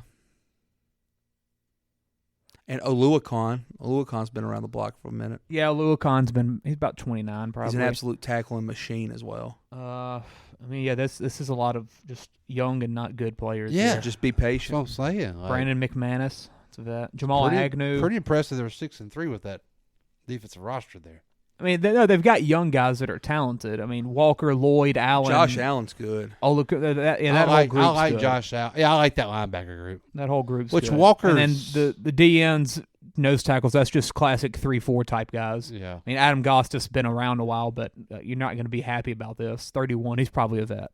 And Oluokon. Oluokon's been around the block for a minute. Yeah, Luacon's he's about 29 probably. He's an absolute tackling machine as well. I mean, yeah, this is a lot of just young and not good players. Yeah. here. Just be That's patient. what I'm saying. Like, Brandon McManus, that's a vet. Jamal pretty, Agnew. Pretty impressive. They were 6-3 with that defensive roster there. I mean, they've got young guys that are talented. I mean, Walker, Lloyd, Allen. Josh Allen's good. Oh, look, that whole I group's like good. Josh Allen. Yeah, I like that linebacker group. That whole group's Which good. Walker's- And then the DNs, nose tackles, that's just classic 3-4 type guys. Yeah. I mean, Adam Goss has been around a while, but you're not going to be happy about this. 31, he's probably a vet.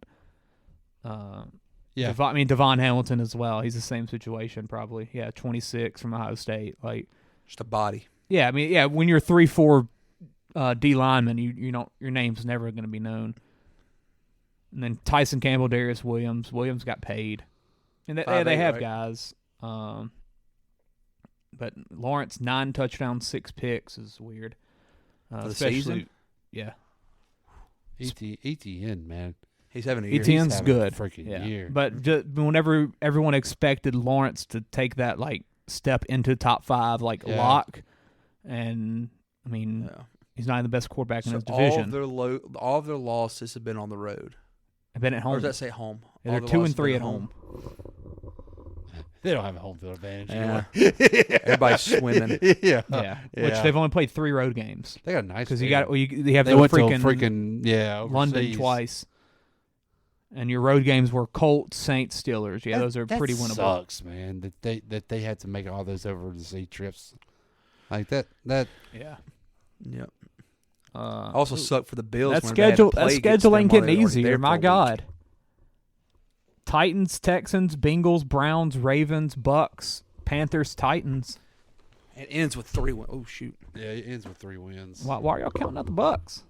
Yeah. Devon Hamilton as well. He's the same situation probably. Yeah, 26 from Ohio State. Like, Just a body. yeah, I mean, yeah, when you're 3-4 D lineman, you don't, your name's never going to be known. And then Tyson Campbell, Darius Williams. Williams got paid, and they 5'8", have right? guys. But Lawrence 9 touchdowns, 6 picks is weird. For the especially- season? Yeah, ETN, man. He's having a year. ETN's having a good. freaking yeah. year. But whenever everyone expected Lawrence to take that like step into top 5, like Yeah. lock, and I mean Yeah. he's not the best quarterback in So his division. all of their losses have been on the road. I've been at Or home. does that say home? Yeah, All they're the 2 losses and 3 have at been home. They don't have a home field advantage. Yeah. anymore. Everybody's swimming. Yeah. Yeah, which Yeah. they've only played 3 road games They got a nice because you field. got you have They the went to freaking London overseas. twice, and your road games were Colts, Saints, Steelers. Yeah, those are That pretty winnable. Sucks, man. That they had to make all those over the sea trips like that. Yeah. Yep. Uh, Also sucked for the Bills. That when they had to schedule play against schedule them ain't while getting they were already easier. there My for a week. God. Titans, Texans, Bengals, Browns, Ravens, Bucks, Panthers, Titans. It ends with 3 wins. Oh shoot, Yeah, it ends with 3 wins. Why are y'all counting out the Bucks?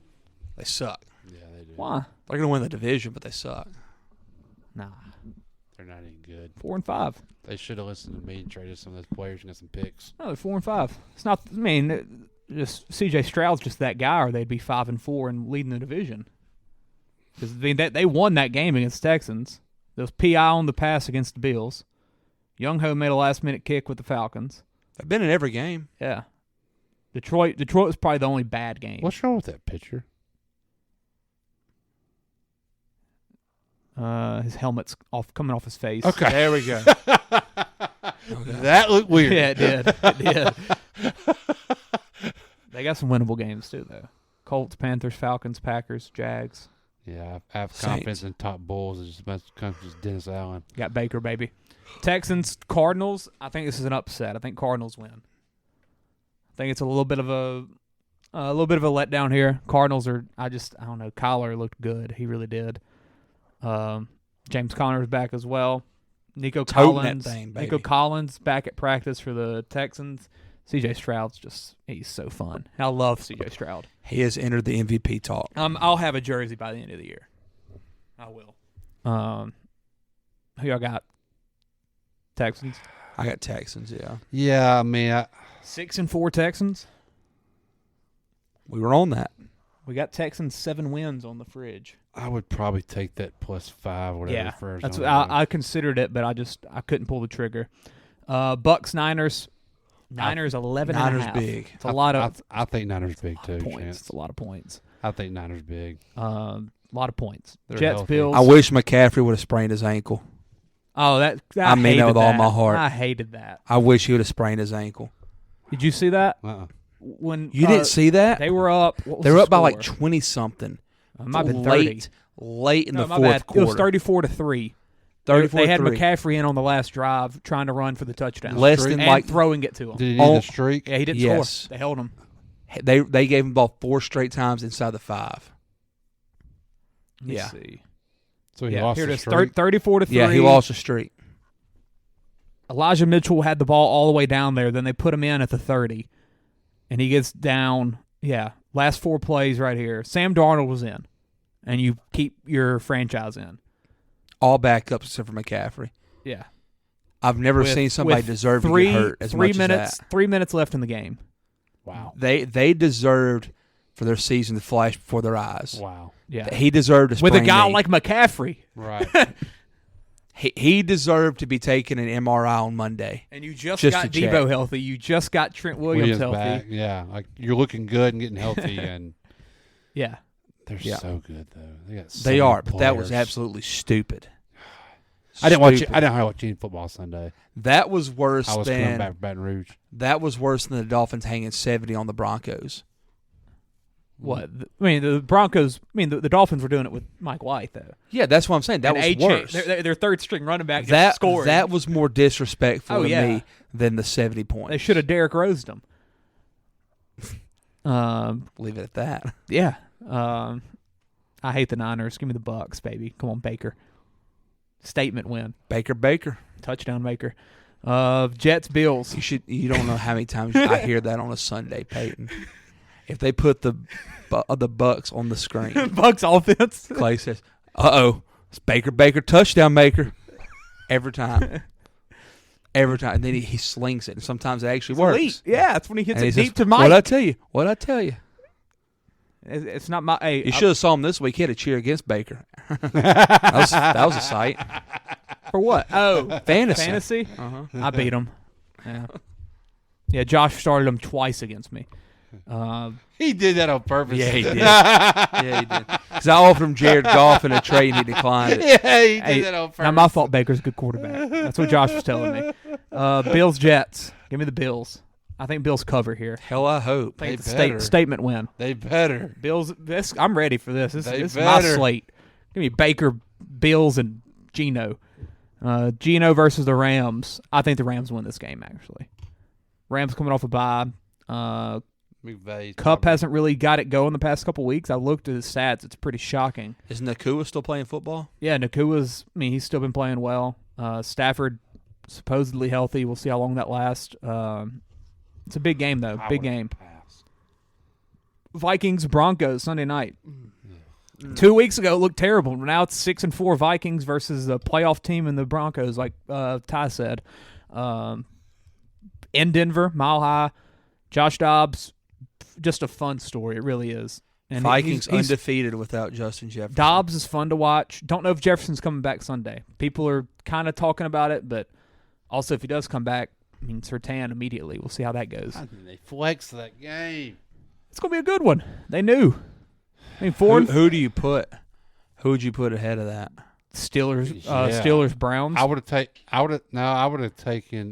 they suck. Yeah, they do. Why? They're gonna win the division, but they suck. Nah, They're not even good. 4-5. They should have listened to me and traded some of those players and got some picks. No, they're 4-5. It's not. I mean, just C.J. Stroud's just that guy, or they'd be 5-4 and leading the division. Because they won that game against Texans. There was PI on the pass against the Bills. Young Ho made a last-minute kick with the Falcons. They've been in every game. Yeah. Detroit was probably the only bad game. What's wrong with that pitcher? His helmet's coming off his face. Okay. There we go. That looked weird. Yeah, it did. It did. They got some winnable games too, though. Colts, Panthers, Falcons, Packers, Jags. Yeah, I have Saints. confidence in top bulls. It's just comes with Dennis Allen. Got Baker, baby. Texans, Cardinals. I think this is an upset. I think Cardinals win. I think it's a little bit of a letdown here. Cardinals are. I don't know. Kyler looked good. He really did. James Conner's back as well. Nico Toting that Collins. thing, Nico baby. Collins back at practice for the Texans. C.J. Stroud's he's so fun. I love C.J. Stroud. He has entered the MVP talk. I'll have a jersey by the end of the year. I will. Who y'all got? Texans. I got Texans. Yeah, Yeah, I mean, 6-4 Texans. we were on that. We got Texans 7 wins on the fridge. I would probably take that +5 or whatever Yeah, for that's Arizona. I considered it, but I couldn't pull the trigger. Bucks Niners. Niners 11 and a Niners half. big. It's a lot of I think Niners big too. points. Chance. It's a lot of points. I think Niners big. A lot of points. They're Jets, healthy. Bills. I wish McCaffrey would have sprained his ankle. Oh, I I mean hated that with all my heart. I hated that. I wish he would have sprained his ankle. Did you see that? You didn't see that? They were up. What was They were the up by like score? 20 something. It might have been 30. Late in No, the my fourth bad. quarter. It was 34-3. 34-3. They had McCaffrey in on the last drive trying to run for the touchdown. Less than and like throwing it to him. Did he need a streak? Yeah, he didn't Yes. score. They held him. They gave him the ball 4 straight times inside the 5. Let me Yeah. see. So he Yeah, lost here it the is. streak. 34-3. Yeah, he lost the streak. Elijah Mitchell had the ball all the way down there. Then they put him in at the 30. And he gets down. Yeah, last 4 plays right here. Sam Darnold was in. And you keep your franchise in. All backups except for McCaffrey. Yeah. I've never seen somebody deserve to get hurt as much minutes, as that. 3 minutes left in the game. Wow. They deserved for their season to flash before their eyes. Wow. Yeah. He deserved to With a sprain guy knee. like McCaffrey. Right. He deserved to be taking an MRI on Monday. And you just Just got to check. Debo healthy. You just got Trent Williams healthy. back. Yeah, like you're looking good and getting healthy, and Yeah. they're Yeah. so good though. They got so They many are, but that was players. absolutely stupid. I didn't watch. Stupid. I didn't watch any football Sunday. That was worse I was coming than back from Baton Rouge. that was worse than the Dolphins hanging 70 on the Broncos. What? I mean, the Broncos. I mean, the Dolphins were doing it with Mike White, though. Yeah, that's what I'm saying. That And was worse. Their third string running back just That scored. that was more disrespectful to yeah. me than the 70 points. They should have Derrick Rosed him. Leave it at that. Yeah. I hate the Niners. Give me the Bucks, baby. Come on, Baker. Statement win. Baker. Touchdown maker. Jets, Bills. You don't know how many times I hear that on a Sunday, Peyton. If they put the Bucks on the screen, Bucks offense. Clay says, "Uh-oh, it's Baker, touchdown maker." Every time. And then he slings it, and sometimes it actually works. Elite. Yeah, that's when he hits And it he deep says, to Mike. What'd I tell you? It's not my. Hey, You should have saw him this week. He had a cheer against Baker. that was a sight. For what? Oh, Fantasy. Uh-huh. I beat him. Yeah. Josh started him twice against me. He did that on purpose. Yeah, he did. Yeah, he did. Because I offered him Jared Goff in a trade, and he declined it. Yeah, he did that on purpose. Not my fault. Baker's a good quarterback. That's what Josh was telling me. Bills, Jets. Give me the Bills. I think Bills cover here. Hell, I hope. I think They it's better. Statement win. They better. Bills. I'm ready for this. This They is my better. slate. Give me Baker, Bills, and Geno. Geno versus the Rams. I think the Rams win this game, actually. Rams coming off a bye. McVay's Kupp probably- hasn't really got it going the past couple weeks. I looked at his stats. It's pretty shocking. Is Nakua still playing football? Yeah, Nakua's, he's still been playing well. Stafford supposedly healthy. We'll see how long that lasts. It's a big game, though. Big game. Pass. Vikings, Broncos, Sunday night. 2 weeks ago, it looked terrible. Now it's 6-4 Vikings versus the playoff team and the Broncos, like Ty said. In Denver, Mile High, Josh Dobbs, just a fun story. It really is. And Vikings he's undefeated without Justin Jefferson. Dobbs is fun to watch. Don't know if Jefferson's coming back Sunday. People are kind of talking about it, but also if he does come back, Surtain immediately. We'll see how that goes. They flexed that game. It's going to be a good one. They knew. Who do you put? Who would you put ahead of that? Steelers, Yeah. Steelers, Browns. I would have taken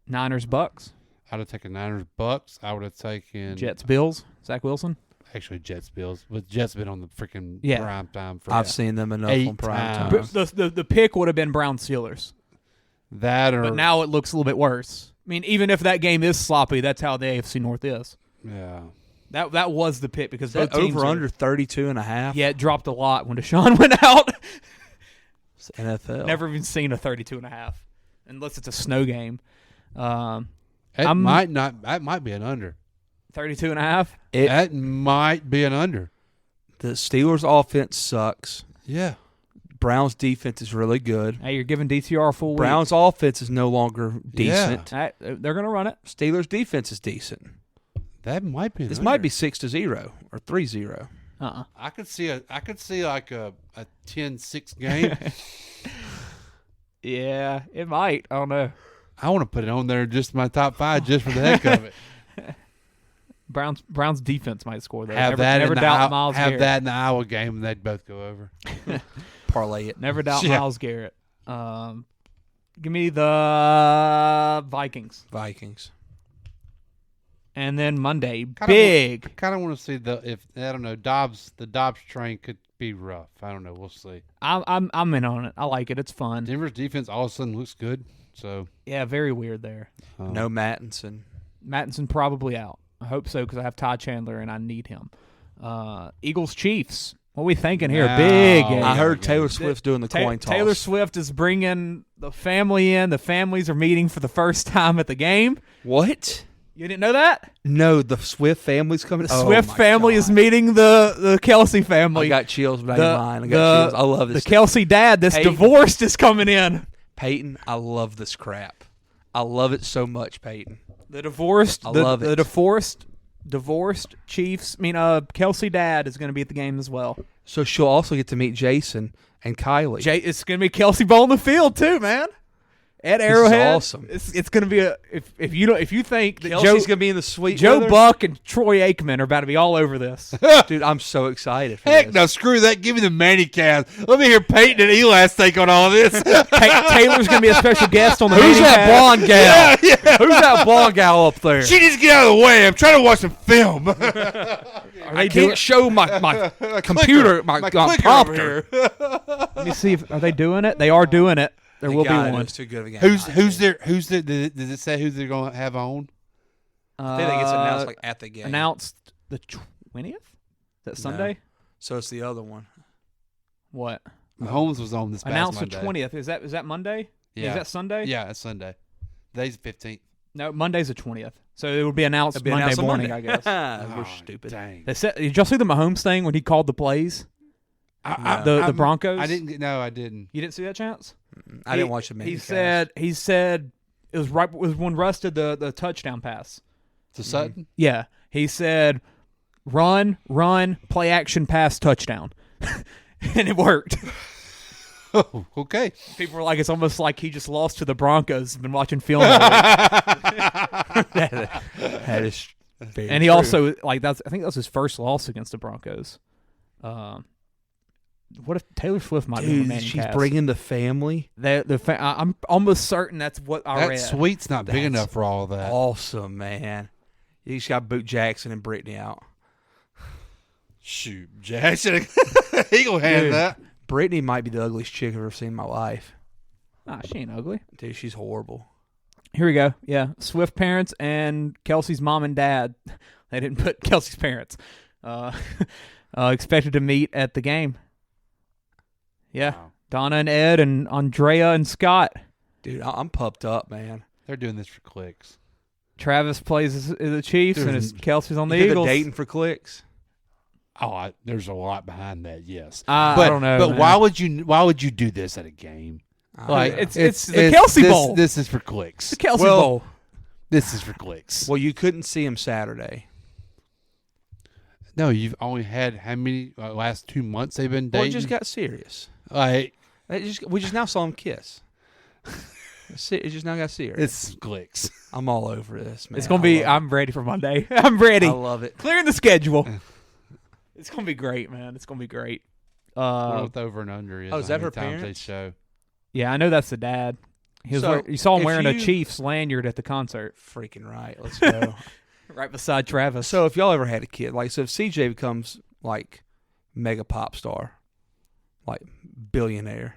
Niners, Bucks. I'd have taken Niners Bucks. I would have taken Jets, Bills. Zach Wilson. Actually, Jets Bills. But Jets been on the freaking Yeah. prime time for I've seen them enough 8 on prime times. time. The pick would have been Browns, Steelers. that, or But now it looks a little bit worse. Even if that game is sloppy, that's how the AFC North is. yeah. That was the pick because Is that both teams over are- under 32.5? Yeah, it dropped a lot when Deshaun went out. It's NFL. Never even seen a 32.5 unless it's a snow game. That might be an under. 32.5. That might be an under. The Steelers' offense sucks. Yeah. Browns' defense is really good. Hey, you're giving DTR a full week. Browns' offense is no longer decent. They're going to run it. Steelers' defense is decent. That might be an This under. might be 6-0 or 3-0. I could see like a 10-6 game. Yeah, it might. I don't know. I want to put it on there just my top 5 just for the heck of it. Browns defense might score though. Have never doubt Myles have Garrett. that in the Iowa game and they'd both go over. Parlay it. Never doubt Yeah. Myles Garrett. Give me the Vikings. And then Monday, big. I kind of want to see the Dobbs train could be rough. I don't know. We'll see. I'm in on it. I like it. It's fun. Denver's defense all of a sudden looks good. So Yeah, very weird there. No Mattinson. Mattinson probably out. I hope so because I have Todd Chandler and I need him. Eagles Chiefs. What are we thinking here? No. Big game. I heard Taylor Swift's doing the coin toss. Taylor Swift is bringing the family in. The families are meeting for the first time at the game. What? You didn't know that? No, the Swift family's coming. The Swift family is meeting the Kelsey family. I got chills, but I ain't lying. I got chills. I love this. The Kelsey dad that's Peyton. divorced is coming in. Peyton, I love this crap. I love it so much, Peyton. The divorced. I love it. The divorced Chiefs. Kelsey dad is going to be at the game as well. So she'll also get to meet Jason and Kylie. It's going to be Kelsey ball in the field too, man. at Arrowhead. Awesome. It's going to be if you think that Kelsey's going to be in the suite. Joe Buck and Troy Aikman are about to be all over this. Dude, I'm so excited for Heck this. no, screw that. Give me the Manicast. Let me hear Peyton and Eli's take on all this. Taylor's going to be a special guest on the Who's that Manicast. blonde gal? Yeah. Who's that blonde gal up there? She needs to get out of the way. I'm trying to watch some film. I can't show my computer, my clicker prompter. over here. Let me see if are they doing it. They are doing it. There will be one. It's too good of a game. Who's there? Does it say who they're going to have on? I think that gets announced like at the game. Announced the 20th? Is that Sunday? So it's the other one. What? Mahomes was on this past Announced Monday. the 20th. Is that Monday? Yeah. Is that Sunday? Yeah, it's Sunday. Today's the 15th. No, Monday's the 20th. So it would be announced It'd be Monday announced on morning, Monday. I guess. We're stupid. Dang. They said, did y'all see the Mahomes thing when he called the plays? The Broncos? I didn't. No, I didn't. You didn't see that, Chance? I didn't watch the main He cast. said it was when Russ did the touchdown pass. To Sutton? Yeah. He said run, play action pass touchdown. And it worked. Oh, okay. People were like, it's almost like he just lost to the Broncos. Been watching film all week. That is very And he true. also I think that was his first loss against the Broncos. What if Taylor Swift might be on the Dude, Manning she's cast? bringing the family. I'm almost certain that's what I That read. suite's not big That's enough for all of that. Awesome, man. You just got Boot Jackson and Brittany out. Shoot, Jackson. He gonna handle Dude, that. Brittany might be the ugliest chick I've ever seen in my life. Nah, she ain't ugly. Dude, she's horrible. Here we go. Yeah, Swift parents and Kelsey's mom and dad. They didn't put Kelsey's parents. Expected to meet at the game. Yeah, Wow. Donna and Ed and Andrea and Scott. Dude, I'm pumped up, man. They're doing this for clicks. Travis plays the Chiefs and There's- Kelsey's on the You think Eagles. they're dating for clicks? Oh, there's a lot behind that. Yes, I but don't know, But man. why would you do this at a game? Like, it's the Kelsey Bowl. This is for clicks. The Kelsey Well- Bowl. This is for clicks. Well, you couldn't see him Saturday. No, you've only had how many last 2 months they've been Well, dating? it just got serious. Like We just now saw him kiss. It just now got serious. it's clicks. I'm all over this, man. It's gonna be. I'm ready for Monday. I'm ready. I love it. Clearing the schedule. It's gonna be great, man. It's gonna be great. What the over and under is? Oh, is how that many her times parents? They show. Yeah, I know that's the dad. He was So, you saw him if wearing a you- Chiefs lanyard at the concert, Freaking right. Let's go. right beside Travis. So if y'all ever had a kid, like, so if CJ becomes like mega pop star, like billionaire,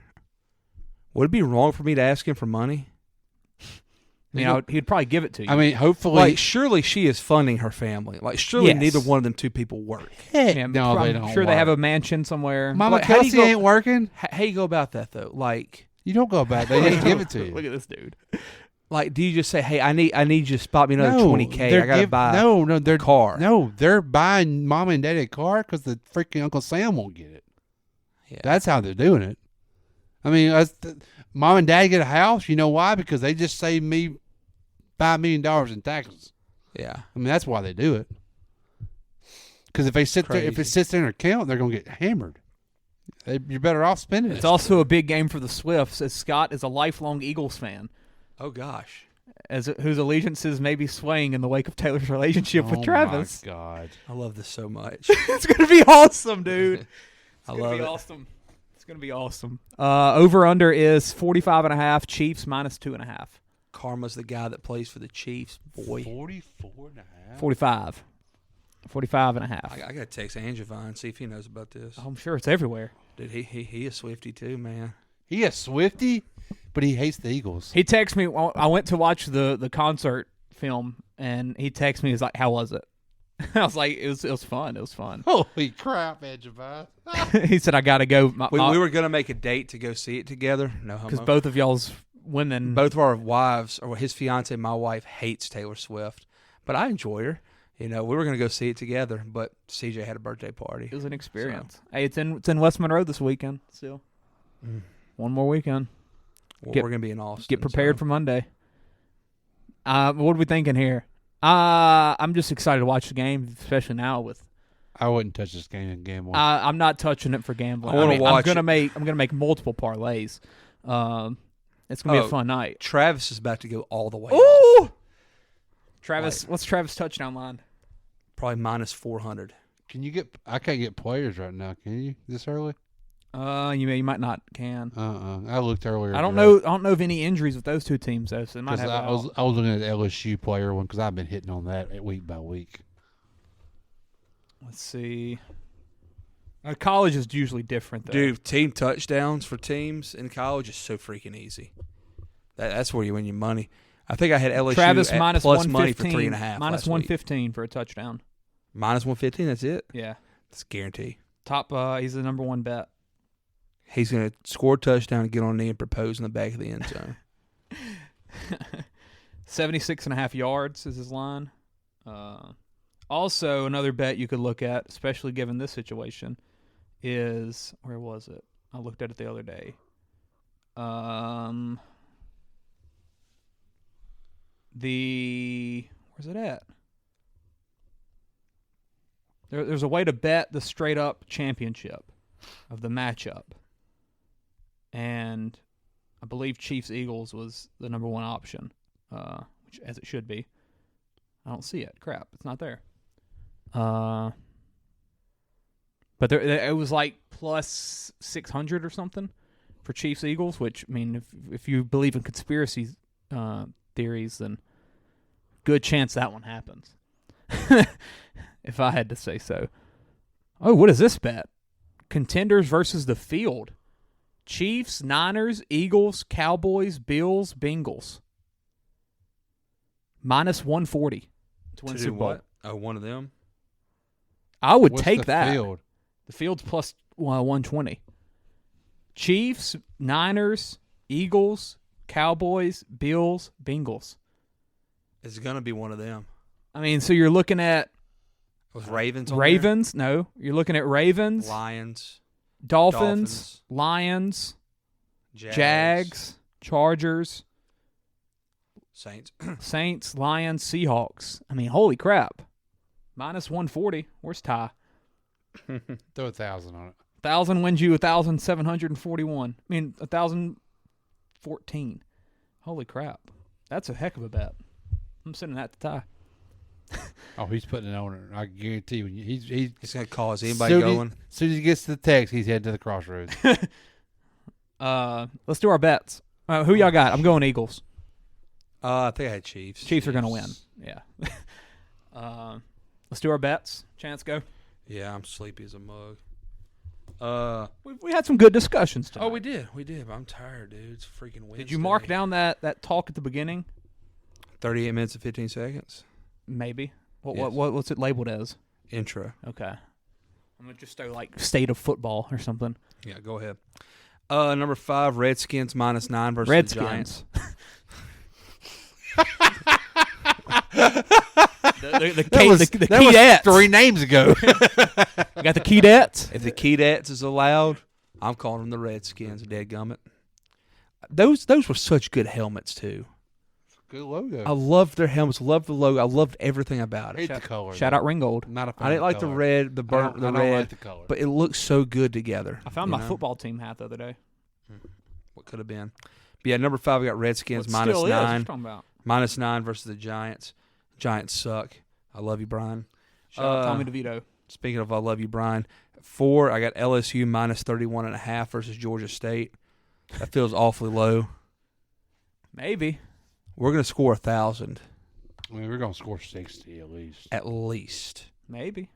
would it be wrong for me to ask him for money? he'd probably give it to you. I mean, hopefully, Like, surely she is funding her family. Like, surely Yes. neither one of them two people work. yeah, no, they I'm don't sure they have work. a mansion somewhere. Mama Like, how do you Kelsey go- ain't working. How you go about that though? Like, You don't go about that. They didn't give it to Look you. at this dude. do you just say, "Hey, I need you to spot me another $20K. they're I gotta giv- buy no, they're car." No, they're buying mom and daddy a car because the freaking Uncle Sam won't get it. Yeah. That's how they're doing it. I mean, mom and dad get a house. You know why? Because they just saved me $5 million in taxes. Yeah. I mean, that's why they do it. Because if they sit there, if it Crazy. sits in their account, they're gonna get hammered. You're better off spending it. It's also a big game for the Swifts, as Scott is a lifelong Eagles fan, Oh gosh. whose allegiances may be swaying in the wake of Taylor's relationship with Travis. Oh my God! I love this so much. It's gonna be awesome, dude. I It's gonna love be it. awesome. It's gonna be awesome. Over under is 45.5. Chiefs minus 2.5. Karma's the guy that plays for the Chiefs. Boy, 44.5. 45. 45.5. I gotta text Angevine, see if he knows about this. I'm sure it's everywhere. Dude, he a Swiftie too, man. He a Swiftie, but he hates the Eagles. He texted me. I went to watch the concert film, and he texted me. He's like, "How was it?" I was like, "It was fun. It was fun." Holy crap, Angevine! He said, "I gotta go." We were gonna make a date to go see it together. No homo. because both of y'all's women. Both of our wives, or his fiance, my wife, hates Taylor Swift, but I enjoy her. You know, we were gonna go see it together, but CJ had a birthday party. It was an experience. Hey, it's in West Monroe this weekend. Still, one more weekend. Well, Get- we're gonna be in Austin. Get prepared so. for Monday. What are we thinking here? I'm just excited to watch the game, especially now with. I wouldn't touch this game and gamble. I'm not touching it for gambling. I wanna watch I'm gonna make multiple parlays. It's going to be a fun night. Travis is about to go all the way. Ooh! Travis, what's Travis' touchdown line? Probably minus 400. Can you get? I can't get players right now. Can you this early? You might not can. I looked earlier. I don't know of any injuries with those two teams though. So it might have. I was looking at the LSU player one because I've been hitting on that week by week. Let's see. College is usually different though. Dude, team touchdowns for teams in college is so freaking easy. That's where you win your money. I think I had LSU Travis at minus plus 115, money for 3.5. Minus 115 for a touchdown. Minus 115. That's it. Yeah, that's a guarantee. Top. He's the number one bet. He's going to score a touchdown and get on a knee and propose in the back of the end zone. 76.5 yards is his line. Also, another bet you could look at, especially given this situation, is where was it? I looked at it the other day. Where's it at? There's a way to bet the straight up championship of the matchup. And I believe Chiefs-Eagles was the number one option, which as it should be. I don't see it. Crap, it's not there. But it was like plus 600 or something for Chiefs-Eagles, which, I mean, if you believe in conspiracy theories, then good chance that one happens. If I had to say so. Oh, what is this bet? Contenders versus the field. Chiefs, Niners, Eagles, Cowboys, Bills, Bengals. Minus 140 to win Super Bowl. What? Oh, one of them? I would What's take the that. Field? The field's plus 120. Chiefs, Niners, Eagles, Cowboys, Bills, Bengals. It's going to be one of them. I mean, so you're looking at With Ravens on Ravens? No. You're looking at Ravens, Lions, Dolphins, Lions, Jags, Chargers, Saints, Lions, Seahawks. I mean, holy crap. Minus 140. Where's Ty? Throw 1,000 on it. 1,000 wins you 1,741. I mean, 1,014. Holy crap. That's a heck of a bet. I'm sending that to Ty. Oh, he's putting it on it. I guarantee you. He's going to call us. Anybody going? As soon as he gets to the text, he's heading to the crossroads. Let's do our bets. Who y'all got? I'm going Eagles. I think I had Chiefs. Chiefs are going to win. Yeah. Let's do our bets. Chance, go. Yeah, I'm sleepy as a mug. We had some good discussions tonight. Oh, we did. But I'm tired, dude. It's freaking Wednesday. Did you mark down that talk at the beginning? 38 minutes and 15 seconds. Maybe. Yes. What's it labeled as? Intro. Okay. I'm going to just go like state of football or something. Yeah, go ahead. Number 5, Redskins minus 9 versus Redskins. the Giants. The that was 3 names ago. You got the Keydets? If the Keydets is allowed, I'm calling them the Redskins. Dadgummit. Those were such good helmets too. Good logo. I loved their helmets. Loved the logo. I loved everything about it. I hate the color. Shout out Ringold. Not a fan I didn't of like color. the red, the burnt, the I red. don't like the color. But it looked so good together. I found my football team hat the other day. What could have been? But yeah, number 5, we got Redskins What minus still is? What 9. you talking about? Minus 9 versus the Giants. Giants suck. I love you, Brian. Shout out Tommy DeVito. Speaking of I love you, Brian. 4, I got LSU minus 31.5 versus Georgia State. That feels awfully low. Maybe. We're going to score 1,000. I mean, we're going to score 60 at least. At least. Maybe.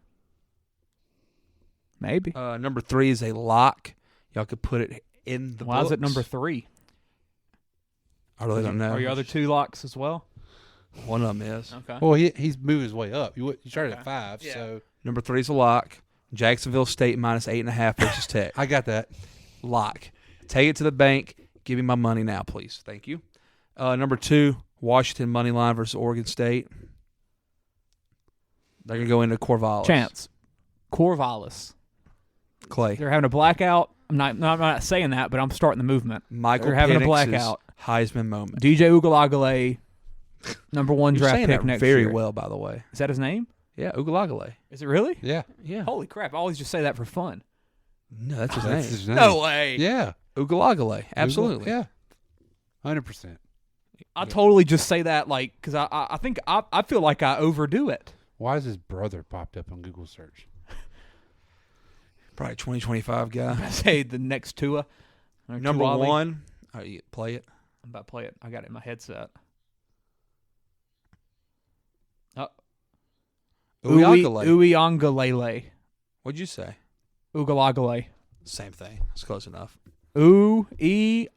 Number 3 is a lock. Y'all could put it in the Why books. is it number 3? I really don't know. Are your other 2 locks as well? One of them is. Okay. Well, he's moving his way up. You started at 5, Yeah. so Number 3 is a lock. Jacksonville State minus 8.5 versus Tech. I got that. Lock. Take it to the bank. Give me my money now, please. Thank you. Number 2, Washington money line versus Oregon State. They're going to go into Corvallis. Chance. Corvallis. Clay. They're having a blackout. I'm not saying that, but I'm starting the movement. Michael They're having a Penix's blackout. Heisman moment. DJ Ugalagale, number 1 You're draft saying pick that next very year. well, by the way. Is that his name? Yeah, Ugalagale. Is it really? Yeah. Yeah. Holy crap. I always just say that for fun. No, that's his That's name. his name. No way. Yeah. Ugalagale. Absolutely. Yeah. 100%. I totally just say that because I think I feel like I overdo it. Why is his brother popped up on Google search? Probably 2025 guy. I say the next Tua. Number Tua Ali. one. Oh, you play it. I'm about to play it. I got it in my headset. Uiagalelei. What'd you say? Uiagalelei. Same thing. It's close enough. Uiagalelei.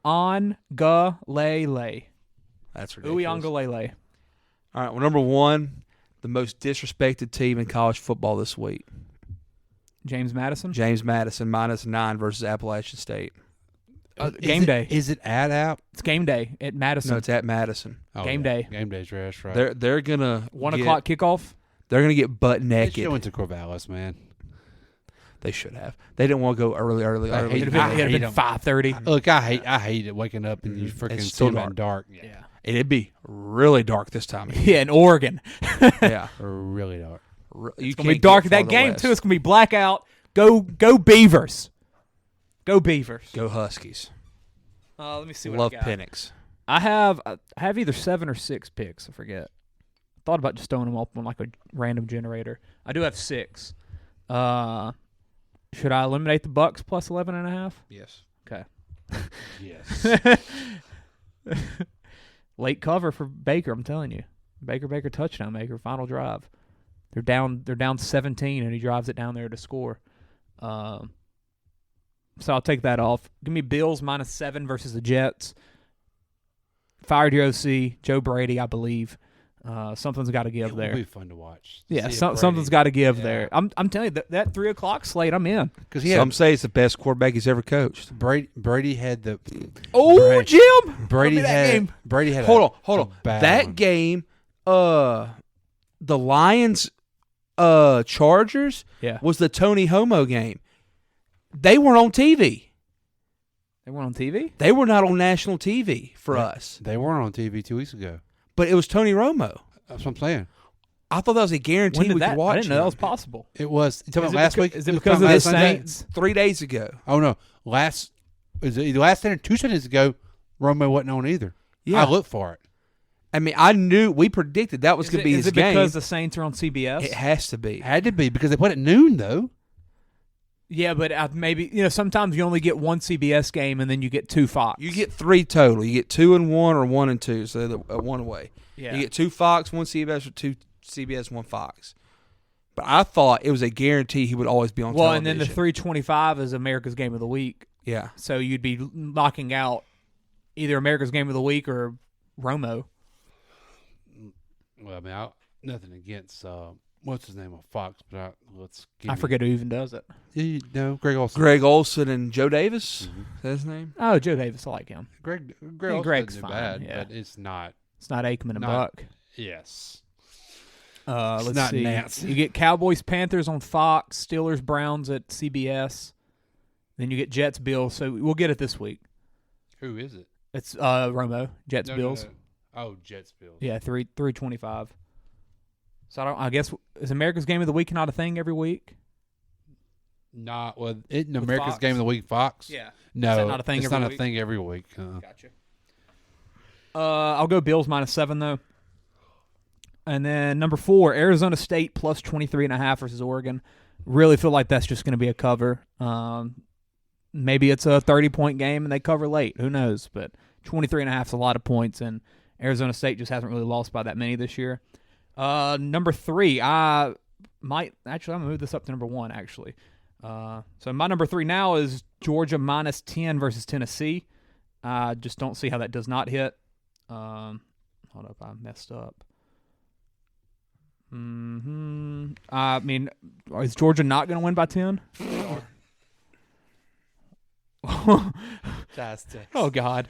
That's ridiculous. Uiagalelei. All right. Well, number one, the most disrespected team in college football this week. James Madison. James Madison -9 versus Appalachian State. Game day. Is it at App? It's game day at Madison. No, it's at Madison. Oh, Game day. Game day's trash, right? They're gonna 1 o'clock kickoff. They're gonna get butt They naked. should have went to Corvallis, man. They should have. They didn't want to go early. I hate It'd it. have been 5:30. Look, I hate it waking up and you freaking It's still see it dark. Yeah. And it'd be really dark this time of year. Yeah, in Oregon. Yeah. Really dark. It's gonna be dark. That game too. It's gonna be blackout. Go Beavers. Go Beavers. Go Huskies. Let me see what Love I got. Penix. I have either 7 or 6 picks. I forget. Thought about just throwing them up on like a random generator. I do have 6. Should I eliminate the Bucks plus 11.5? Yes. Okay. Yes. Late cover for Baker. I'm telling you, Baker touchdown maker. Final drive. They're down 17, and he drives it down there to score. So I'll take that off. Give me Bills -7 versus the Jets. Fired your OC, Joe Brady, I believe. Something's got to give It there. will be fun to watch. Yeah, something's got to give there. I'm telling you that 3 o'clock slate, I'm in. Because Some say it's the best quarterback he's ever coached. Brady had the. Jim. Brady that had. game. Brady had. Hold on. a bad That one. game, the Lions, Chargers, Yeah. was the Tony Homo game. They weren't on TV. They weren't on TV? They were not on national TV for us. They weren't on TV 2 weeks ago. But it was Tony Romo. That's what I'm saying. I thought that was a guarantee When did we that? could watch. I didn't know that him. was possible. It was. You talking Is about it last becau- week? is it You because talking of about the Sunday? Saints? 3 days ago. Oh no! Is it either last Sunday or 2 Sundays ago? Romo wasn't on either. Yeah. I looked for it. I mean, we predicted that was going to be his Is it game. because the Saints are on CBS? It has to be. It had to be because they put it at noon though. Yeah, but maybe sometimes you only get one CBS game and then you get 2 Fox. You get 3 total. You get 2 and 1 or 1 and 2, so the one way. Yeah. You get 2 Fox, 1 CBS, or 2 CBS, 1 Fox. But I thought it was a guarantee he would always be on television. And then the 325 is America's Game of the Week. Yeah. So you'd be knocking out either America's Game of the Week or Romo. Well, I mean, nothing against what's his name on Fox, but I forget who even does it. No, Greg Olson. Greg Olson and Joe Davis. Mm-hmm. Is that his name? Oh, Joe Davis, I like him. Greg Yeah, Olson Greg's didn't do fine, bad, yeah. but it's not. It's not Aikman and Not- Buck. Yes. Let's not see. Nance. You get Cowboys Panthers on Fox, Steelers Browns at CBS. Then you get Jets Bills. So we'll get it this week. Who is it? It's Romo Jets No, Bills. no. Oh, Jets Bills. Yeah, 325. So I guess is America's Game of the Week not a thing every week? Not isn't With America's Fox? Game of the Week Fox? Yeah. No, Is that not a thing it's every not week? a thing every week. Gotcha. I'll go Bills -7 though. And then number 4, Arizona State plus 23.5 versus Oregon. Really feel like that's just going to be a cover. Maybe it's a 30-point game and they cover late. Who knows? But 23.5 is a lot of points, and Arizona State just hasn't really lost by that many this year. Number 3, I'm going to move this up to number 1, actually. So my number 3 now is Georgia -10 versus Tennessee. I just don't see how that does not hit. Hold up, I messed up. I mean, is Georgia not going to win by 10? Oh, God.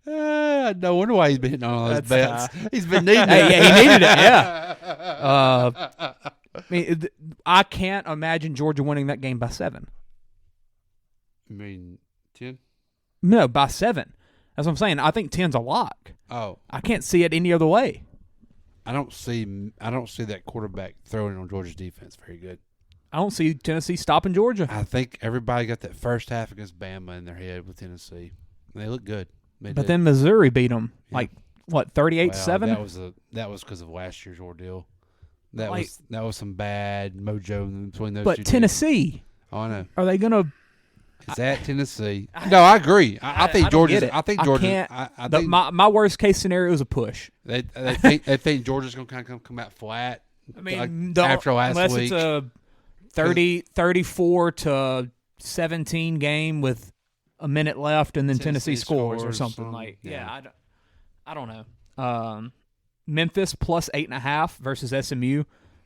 No wonder why he's been hitting all those bets. He's been needing it. Hey, yeah, he needed it, yeah. I mean, I can't imagine Georgia winning that game by 7. You mean 10? No, by 7. That's what I'm saying. I think 10's a lock. Oh, I can't see it any other way. I don't see that quarterback throwing on Georgia's defense very good. I don't see Tennessee stopping Georgia. I think everybody got that first half against Bama in their head with Tennessee. They look good. But then Missouri beat them, like, what, 38-7? That was because of last year's ordeal. That was some bad mojo between those two But teams. Tennessee, I know. are they going to – Is that Tennessee? No, I agree. I think Georgia's. I think I Georgia. can't. I think my worst case scenario is a push. they think Georgia's going to kind of come out flat. I mean, after last unless week, it's a 34-17 game with a minute left, and then Tennessee scores or something like. Yeah, I don't know. Memphis plus 8.5 versus SMU.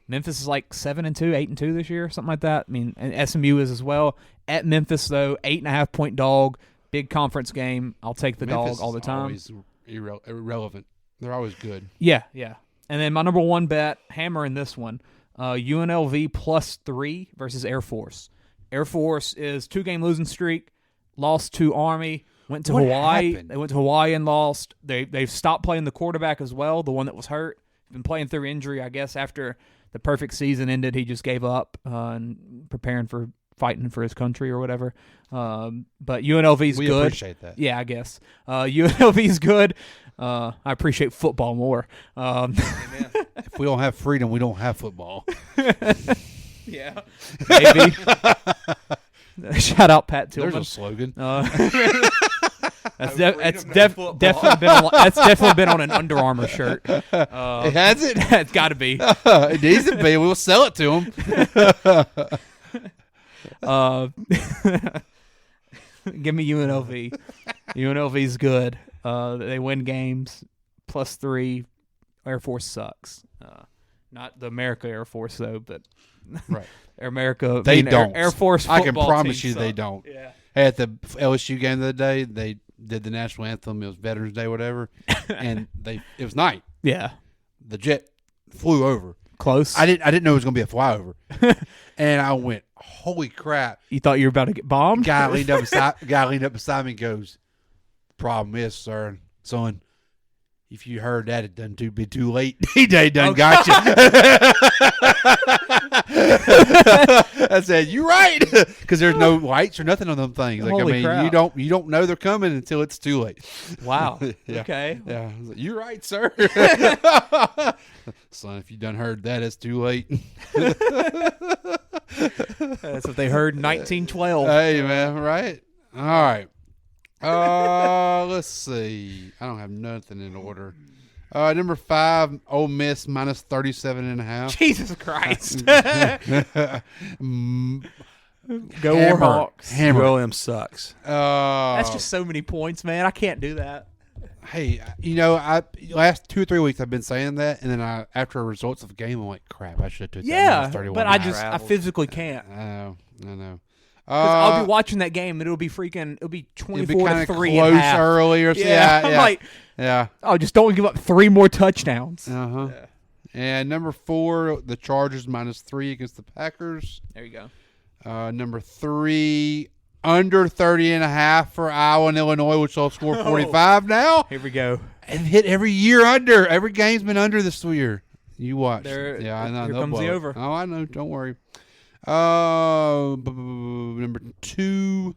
Memphis is like 7-2, 8-2 this year, something like that. I mean, and SMU is as well. At Memphis, though, 8.5-point dog, big conference game. I'll take the Memphis dog all the time. Always irrelevant. They're always good. Yeah. And then my number one bet, hammer in this one, UNLV plus 3 versus Air Force. Air Force is 2-game losing streak, lost to Army, went to Hawaii. Happened? They went to Hawaii and lost. They've stopped playing the quarterback as well, the one that was hurt. Been playing through injury, I guess, after the perfect season ended. He just gave up and preparing for fighting for his country or whatever. But UNLV's good. We appreciate that. Yeah, I guess. UNLV's good. I appreciate football more. If we don't have freedom, we don't have football. Yeah, maybe. Shout out Pat Tillman. There's a slogan. That's definitely been on an Under Armour shirt. Has it? It's got to be. It needs to be. We'll sell it to them. Give me UNLV. UNLV's good. They win games. Plus 3. Air Force sucks. Not the America Air Force though, but right. America. They don't. Air Force. I can football promise team you they suck. don't. Yeah. Hey, at the LSU game the other day, they did the national anthem. It was Veterans Day, whatever, and it was night. Yeah. The jet flew over. Close. I didn't know it was going to be a flyover, and I went, "Holy crap!" You thought you were about to get bombed? Guy leaned up beside me and goes, "Problem is, son, if you heard that, it done be too late. He done got you." I said, "You right," because there's no lights or nothing on them things. Like, Holy I mean, crap. you don't know they're coming until it's too late. Wow. Yeah. Okay. Yeah, I was like, "You're right, sir." Son, if you done heard that, it's too late. That's what they heard in 1912. Hey, man, right? All right. Let's see. I don't have nothing in order. Number 5, Ole Miss minus 37.5. Jesus Christ. Go Hammer. Warhawks. Hammer. ULM sucks. That's just so many points, man. I can't do that. Hey, last 2 or 3 weeks I've been saying that, and then after results of the game, I'm like, crap, I should have took that. Yeah, minus 31 but and a half. I physically can't. I know. Because I'll be watching that game, and it'll be 24-3 kind of close close early or something. Yeah, I'm like, just don't give up 3 more touchdowns. Uh-huh. Yeah. And number 4, the Chargers minus 3 against the Packers. There you go. Number 3, under 30.5 for Iowa and Illinois, which will score 45 now. Here we go. And hit every year under. Every game's been under this year. You watch. Yeah, I know. Here they'll comes blow the it. over. Oh, I know. Don't worry. Number 2,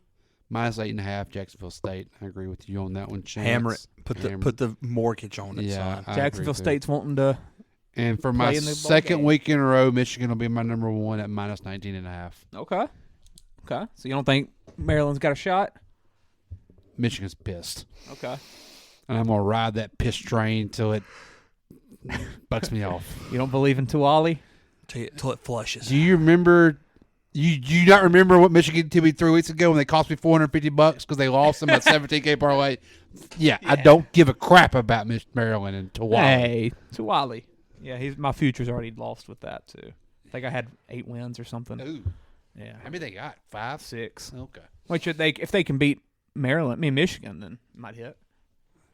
minus 8.5, Jacksonville State. I agree with you on that one, Chance. Hammer it. Put the mortgage on it. Yeah, son. Jacksonville State's wanting to. And for my second week in a row, Michigan will be my number 1 at minus 19.5. Okay. So you don't think Maryland's got a shot? Michigan's pissed. Okay. And I'm going to ride that piss train till it bucks me off. You don't believe in Tuwali? Till it flushes. Do you remember? Do you not remember what Michigan did to me 3 weeks ago when they cost me $450 because they lost them at 17K parlay? Yeah, I don't give a crap about Maryland and Tuwali. Hey, Tuwali. Yeah, my future's already lost with that too. I think I had 8 wins or something. Ooh. Yeah. How many they got? 5? 6. Okay. Which if they can beat Michigan, then it might hit.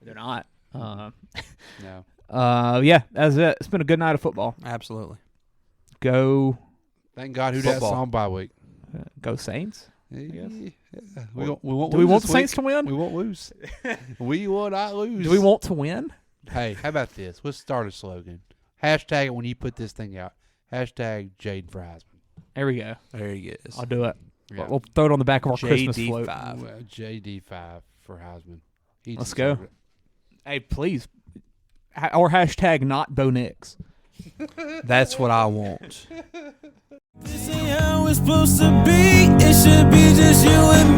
They're not. No. Yeah, that's it. It's been a good night of football. Absolutely. Thank God who that's Football. on bye week. Go Saints. Yeah. We won't Do we lose want this the Saints week. to win? We won't lose. We will not lose. Do we want to win? Hey, how about this? Let's start a slogan. Hashtag it when you put this thing out. Hashtag Jaden for Heisman. There we go. There he is. I'll do it. Yeah. We'll throw it on the back of our Christmas float. JD5. JD5 for Heisman. He Let's deserved go. it. Hey, please. Or hashtag not Bo Nix. That's what I want. This ain't how it's supposed to be. It should be just you and me.